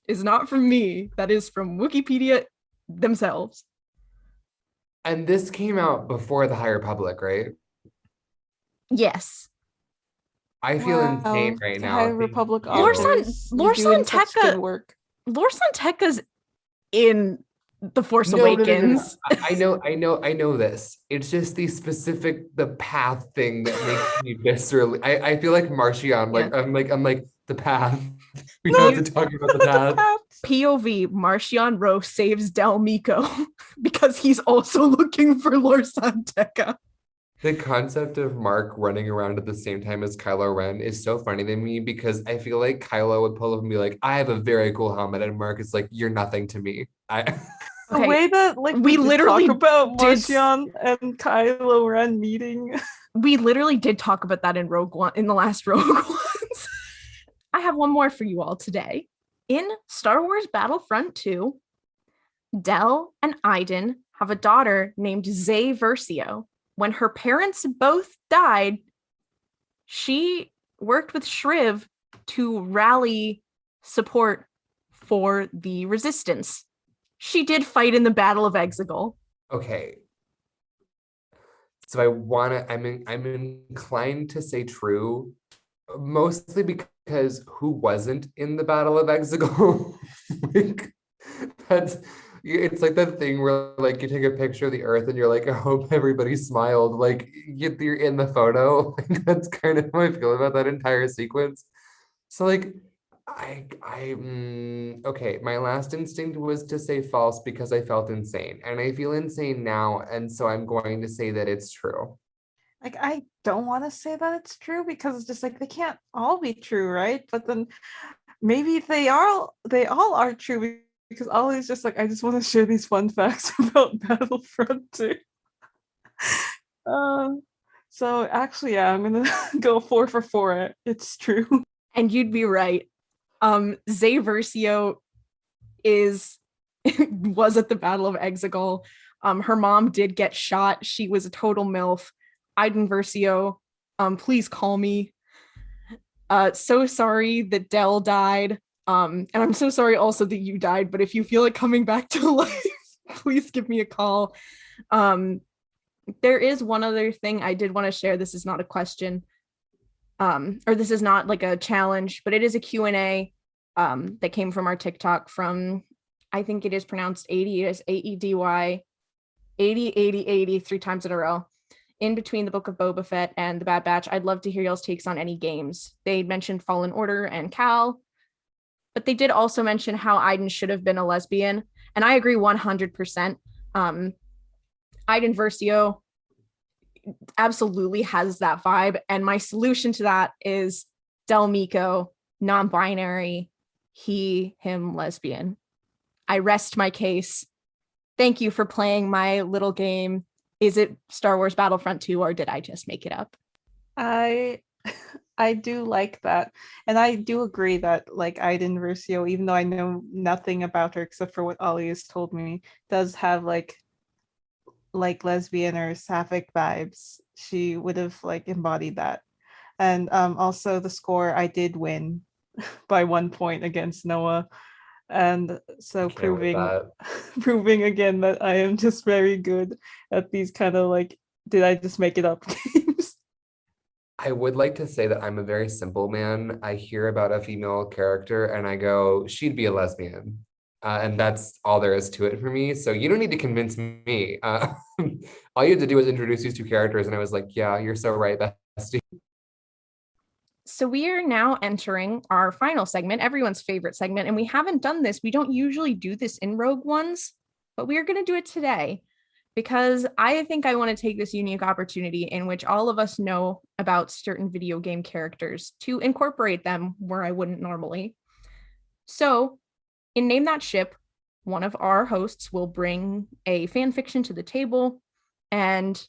S2: is not from me. That is from Wikipedia themselves.
S1: And this came out before the High Republic, right?
S2: Yes.
S1: I feel insane right now.
S3: High Republic
S2: Lord Santeca's in The Force Awakens.
S1: No. I know this. It's just the path thing that makes me viscerally. I feel like Marchion. Like yeah. I'm like the path. We have to talk about the path.
S2: POV: Marchion Ro saves Del Meeko because he's also looking for Lord Santeca.
S1: The concept of Mark running around at the same time as Kylo Ren is so funny to me because I feel like Kylo would pull up and be like, I have a very cool helmet, and Mark is like, you're nothing to me.
S3: The way that like we literally talk about Marchion and Kylo Ren meeting.
S2: We literally did talk about that in Rogue One, in the last Rogue Ones. I have one more for you all today. In Star Wars Battlefront II, Del and Iden have a daughter named Zay Versio. When her parents both died, she worked with Shriv to rally support for the resistance. She did fight in the Battle of Exegol.
S1: Okay. So I'm inclined to say true, mostly because who wasn't in the Battle of Exegol? Like, that's, It's like that thing where like you take a picture of the earth and you're like, I hope everybody smiled. Like you're in the photo. Like, that's kind of how I feel about that entire sequence. So like okay, my last instinct was to say false because I felt insane. And I feel insane now. And so I'm going to say that it's true.
S3: Like, I don't want to say that it's true because it's just like they can't all be true, right? But then maybe they all are true because Ollie's just like, I just want to share these fun facts about Battlefront 2. So actually, yeah, I'm gonna go 4 for 4. It's true.
S2: And you'd be right. Zay Versio was at the Battle of Exegol. Her mom did get shot. She was a total MILF. Iden Versio, please call me. So sorry that Dell died. And I'm so sorry also that you died, but if you feel like coming back to life, please give me a call. There is one other thing I did want to share. This is not a question. Or this is not like a challenge, but it is a Q&A that came from our TikTok from, I think it is pronounced 80, it is AEDY, 80, 80, 80, 3 times in a row. In between the Book of Boba Fett and the Bad Batch, I'd love to hear y'all's takes on any games. They mentioned Fallen Order and Cal, but they did also mention how Iden should have been a lesbian, and I agree 100%. Iden Versio absolutely has that vibe, and my solution to that is Del Meeko, non-binary, he, him, lesbian. I rest my case. Thank you for playing my little game. Is it Star Wars Battlefront 2 or did I just make it up?
S3: I do like that. And I do agree that like Iden Versio, even though I know nothing about her except for what Ollie has told me, does have like lesbian or sapphic vibes. She would have like embodied that. And also the score, I did win by 1 point against Noah. And so proving again that I am just very good at these kind of like, did I just make it up games.
S1: I would like to say that I'm a very simple man. I hear about a female character and I go, she'd be a lesbian. And that's all there is to it for me. So you don't need to convince me. All you had to do was introduce these 2 characters and I was like, yeah, you're so right, bestie.
S2: So we are now entering our final segment, everyone's favorite segment, and we haven't done this. We don't usually do this in Rogue Ones, but we are going to do it today because I think I want to take this unique opportunity in which all of us know about certain video game characters to incorporate them where I wouldn't normally. So in Name That Ship, one of our hosts will bring a fan fiction to the table and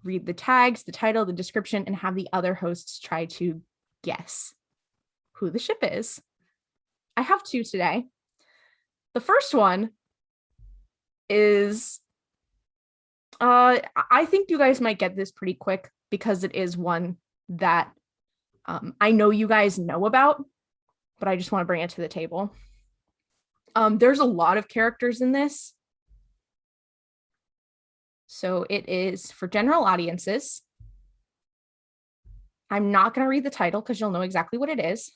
S2: read the tags, the title, the description, and have the other hosts try to guess who the ship is. I have 2 today. The first one is I think you guys might get this pretty quick because it is one that I know you guys know about, but I just want to bring it to the table. There's a lot of characters in this, so it is for general audiences. I'm not going to read the title because you'll know exactly what it is.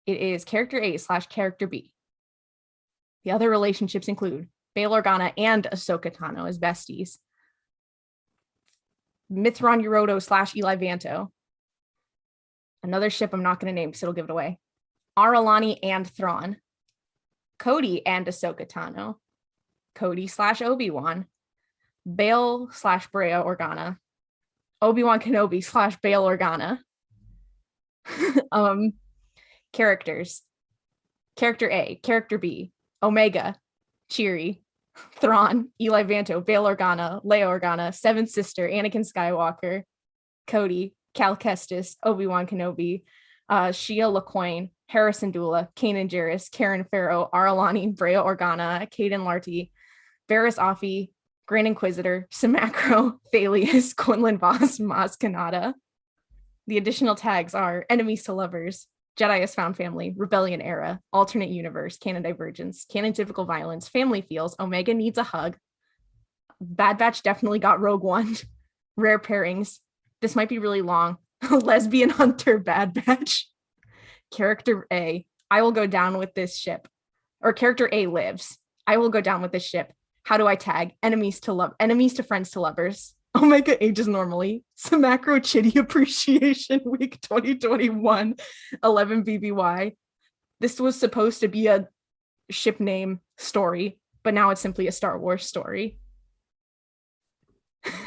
S2: It is character A / character B. The other relationships include Bail Organa and Ahsoka Tano as besties. Mithron Urodo / Eli Vanto. Another ship I'm not going to name because it'll give it away. Aralani and Thrawn. Cody and Ahsoka Tano. Cody / Obi-Wan. Bail / Brea Organa. Obi-Wan Kenobi / Bail Organa. Characters. Character A, character B, Omega, Cheery, Thrawn, Eli Vanto, Bail Organa, Leia Organa, Seventh Sister, Anakin Skywalker, Cody, Cal Kestis, Obi-Wan Kenobi, Shia LaQuain, Harrison Dula, Kanan Jarrus, Karen Farrow, Aralani, Brea Organa, Caden Larty, Varys Offee, Grand Inquisitor, Simacro, Thalius, Quinlan Voss, Maz Kanata. The additional tags are Enemies to Lovers, Jedi as Found Family, Rebellion Era, Alternate Universe, Canon Divergence, Canon Typical Violence, Family Feels, Omega Needs a Hug, Bad Batch definitely got Rogue One, Rare Pairings, this might be really long, Lesbian Hunter Bad Batch, Character A, I will go down with this ship, or character A lives. I will go down with this ship. How do I tag? Enemies to friends to lovers. Omega ages normally. Samacro Chitty Appreciation Week 2021, 11 BBY. This was supposed to be a ship name story, but now it's simply a Star Wars story.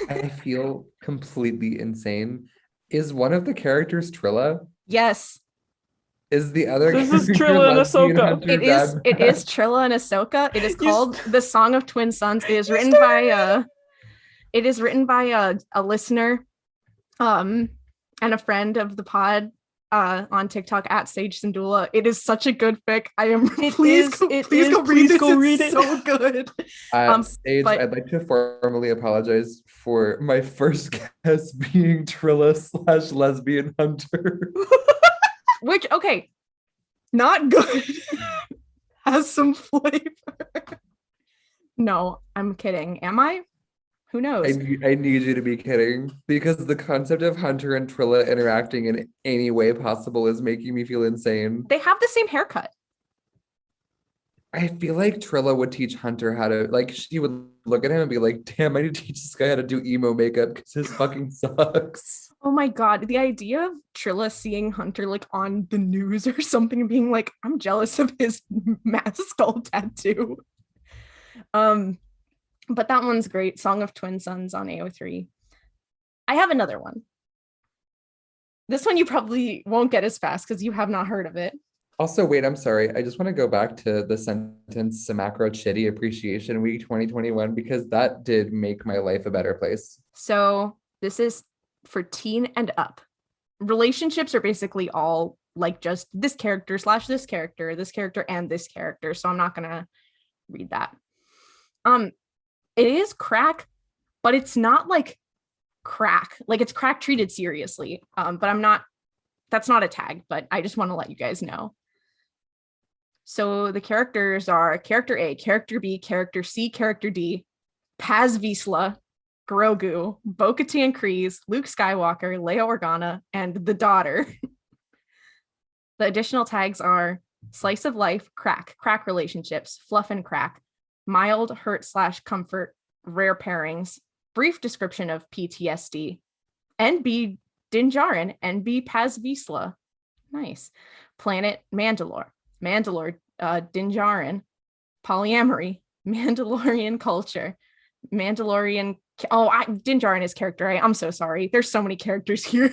S1: I feel completely insane. Is one of the characters Trilla?
S2: Yes.
S1: Is the other
S3: This is
S1: character
S3: Trilla and
S1: lesbian
S3: Ahsoka.
S1: hunter
S2: It is
S1: bad?
S2: Trilla and Ahsoka. It is called The Song of Twin Sons. It is written by a listener and a friend of the pod on TikTok at Sage Sandula. It is such a good fic. Please go read it. It's so good.
S1: Sage,
S2: but-
S1: I'd like to formally apologize for my first guess being Trilla / lesbian hunter.
S2: Which, okay, not good. Has some flavor. No, I'm kidding. Am I? Who knows?
S1: I need you to be kidding, because the concept of Hunter and Trilla interacting in any way possible is making me feel insane.
S2: They have the same haircut.
S1: I feel like Trilla would teach Hunter how to, like, she would look at him and be like, damn, I need to teach this guy how to do emo makeup because his fucking sucks.
S2: Oh my god, the idea of Trilla seeing Hunter like on the news or something and being like, I'm jealous of his mask skull tattoo. But that one's great. Song of Twin Sons on AO3. I have another one. This one you probably won't get as fast because you have not heard of it.
S1: Also, wait, I'm sorry. I just want to go back to the sentence Samacro Chitty Appreciation Week 2021, because that did make my life a better place.
S2: So this is for teen and up. Relationships are basically all like just this character / this character, and this character. So I'm not gonna read that. It is crack, but it's not like crack. Like it's crack treated seriously. But that's not a tag, but I just want to let you guys know. So the characters are character A, character B, character C, character D, Paz Vizsla, Grogu, Bo-Katan Kryze, Luke Skywalker, Leia Organa, and the daughter. The additional tags are slice of life, crack relationships, fluff and crack, mild hurt / comfort, rare pairings, brief description of PTSD, NB Din Djarin, NB Paz Vizsla. Nice. Planet Mandalore, Din Djarin, polyamory, Mandalorian culture, Mandalorian. Din Djarin is character A. I'm so sorry. There's so many characters here.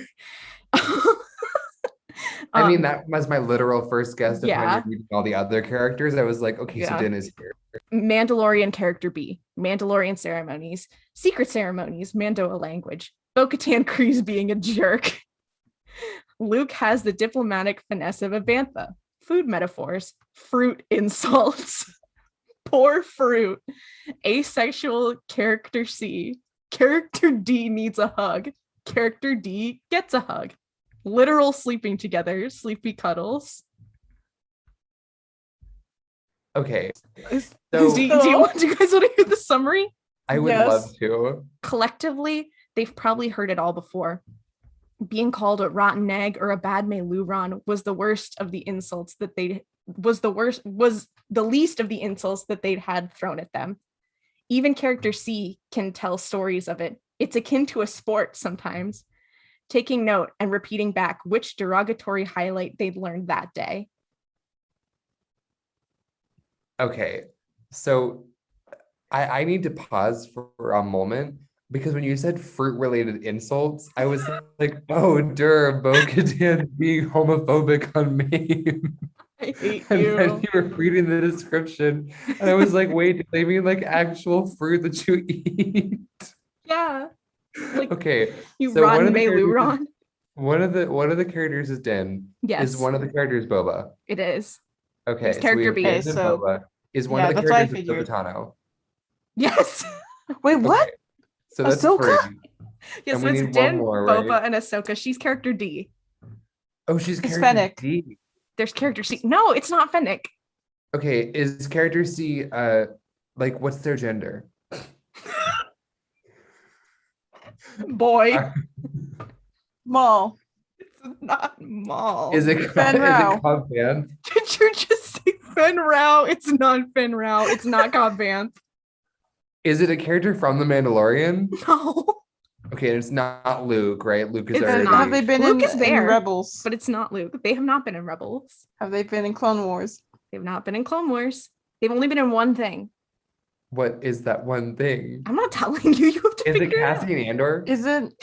S1: I mean, that was my literal first guess of
S2: yeah.
S1: when you're reading all the other characters. I was like, okay,
S2: Yeah.
S1: so Din is here.
S2: Mandalorian character B, Mandalorian ceremonies, secret ceremonies, Mandoa language, Bo-Katan Kryze being a jerk. Luke has the diplomatic finesse of a bantha, food metaphors, fruit insults, poor fruit, asexual character C, character D needs a hug, character D gets a hug, literal sleeping together, sleepy cuddles.
S1: Okay.
S2: Do you guys want to hear the summary?
S1: I would love to.
S2: Collectively, they've probably heard it all before. Being called a rotten egg or a Padmé Luron was the worst of the insults that was the least of the insults that they'd had thrown at them. Even character C can tell stories of it. It's akin to a sport sometimes, taking note and repeating back which derogatory highlight they'd learned that day.
S1: Okay, so I need to pause for a moment, because when you said fruit-related insults, I was like, oh, Bo-Katan being homophobic on meme.
S2: I hate
S1: And
S2: you.
S1: then you were reading the description, and I was like, wait, do they mean like actual fruit that you eat?
S2: Yeah. Like,
S1: Okay,
S2: you
S1: so
S2: rotten Luron.
S1: one of the characters is Din.
S2: Yes.
S1: Is one of the characters Boba?
S2: It is.
S1: Okay,
S2: It's character B.
S1: Din and
S3: So-
S1: Boba. Is one
S3: yeah,
S1: of the
S3: that's what I
S1: characters
S3: figured.
S1: Bo-Katan?
S2: Yes.
S3: Wait, what?
S1: Okay, so that's
S3: Ahsoka?
S1: 3.
S2: Yes,
S1: And
S2: so
S1: we
S2: it's
S1: need one
S2: Din,
S1: more,
S2: Boba,
S1: right?
S2: and Ahsoka. She's character D.
S1: Oh, she's
S3: It's
S1: character
S3: Fennec.
S1: D.
S2: There's character C. No, it's not Fennec.
S1: Okay, is character C like what's their gender?
S2: Boy.
S3: Maul.
S2: It's not Maul.
S1: Is it
S3: Ben Rao.
S1: Cobb Van?
S2: Did you just say Finn Rao. It's not Finn Rao. It's not Cobb Vanth.
S1: Is it a character from The Mandalorian?
S2: No.
S1: Okay, it's not Luke, right? Luke is
S2: It's
S1: already.
S2: not.
S3: Have they been
S2: Luke is
S3: in
S2: there,
S3: Rebels?
S2: But it's not Luke. They have not been in Rebels.
S3: Have they been in Clone Wars?
S2: They've not been in Clone Wars. They've only been in one thing.
S1: What is that one thing?
S2: I'm not telling you. You have to
S1: Is it
S2: figure it out.
S1: Cassian Andor?
S3: Is it?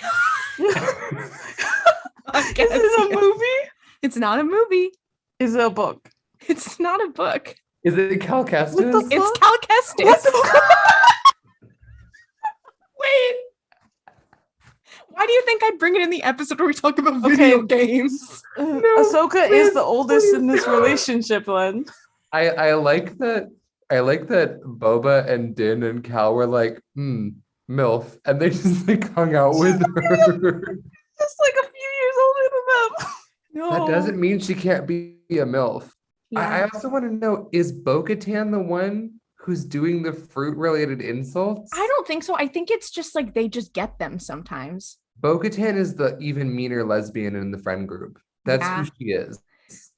S2: I
S3: Is
S2: guess,
S3: it a
S2: yes.
S3: movie?
S2: It's not a movie.
S3: Is it a book?
S2: It's not a book.
S1: Is it Cal Kestis?
S3: What the
S2: It's Cal Kestis.
S3: What the
S2: Wait. Why do you think I'd bring it in the episode where we talk about video games?
S3: Ahsoka
S1: please,
S3: is the oldest in this relationship, Len.
S1: I like that. I like that Boba and Din and Cal were like, MILF, and they just like hung out with her.
S3: Just like a few years older than them.
S2: No.
S1: That doesn't mean she can't be a MILF. I
S2: Yeah.
S1: also want to know, is Bo-Katan the one who's doing the fruit-related insults?
S2: I don't think so. I think it's just like they just get them sometimes.
S1: Bo-Katan is the even meaner lesbian in the friend group. That's
S2: Yeah.
S1: who she is.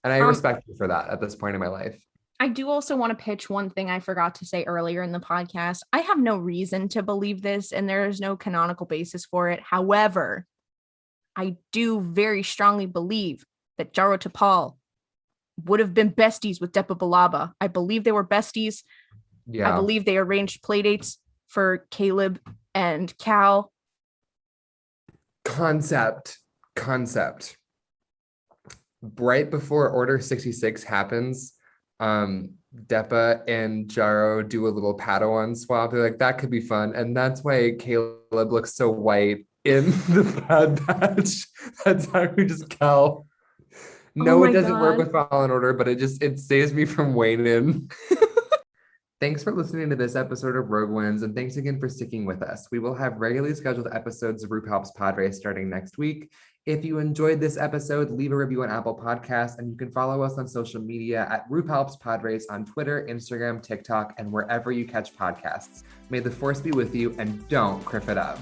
S1: And I respect her for that at this point in my life.
S2: I do also want to pitch one thing I forgot to say earlier in the podcast. I have no reason to believe this, and there is no canonical basis for it. However, I do very strongly believe that Jaro Tapal would have been besties with Depa Billaba. I believe they were besties.
S1: Yeah.
S2: I believe they arranged playdates for Caleb and Cal.
S1: Concept. Right before Order 66 happens, Depa and Jaro do a little Padawan swap. They're like, that could be fun. And that's why Caleb looks so white in the Bad Batch. That's how we just Cal. No,
S2: my
S1: it doesn't work
S2: God.
S1: with Fallen Order, but it saves me from waning. Thanks for listening to this episode of Rogue Ones, and thanks again for sticking with us. We will have regularly scheduled episodes of RuPalp's Podrace starting next week. If you enjoyed this episode, leave a review on Apple Podcasts, and you can follow us on social media at RuPalp's Podrace on Twitter, Instagram, TikTok, and wherever you catch podcasts. May the Force be with you, and don't criff it up.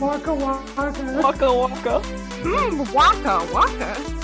S3: Waka waka. Waka waka.
S2: Waka, waka.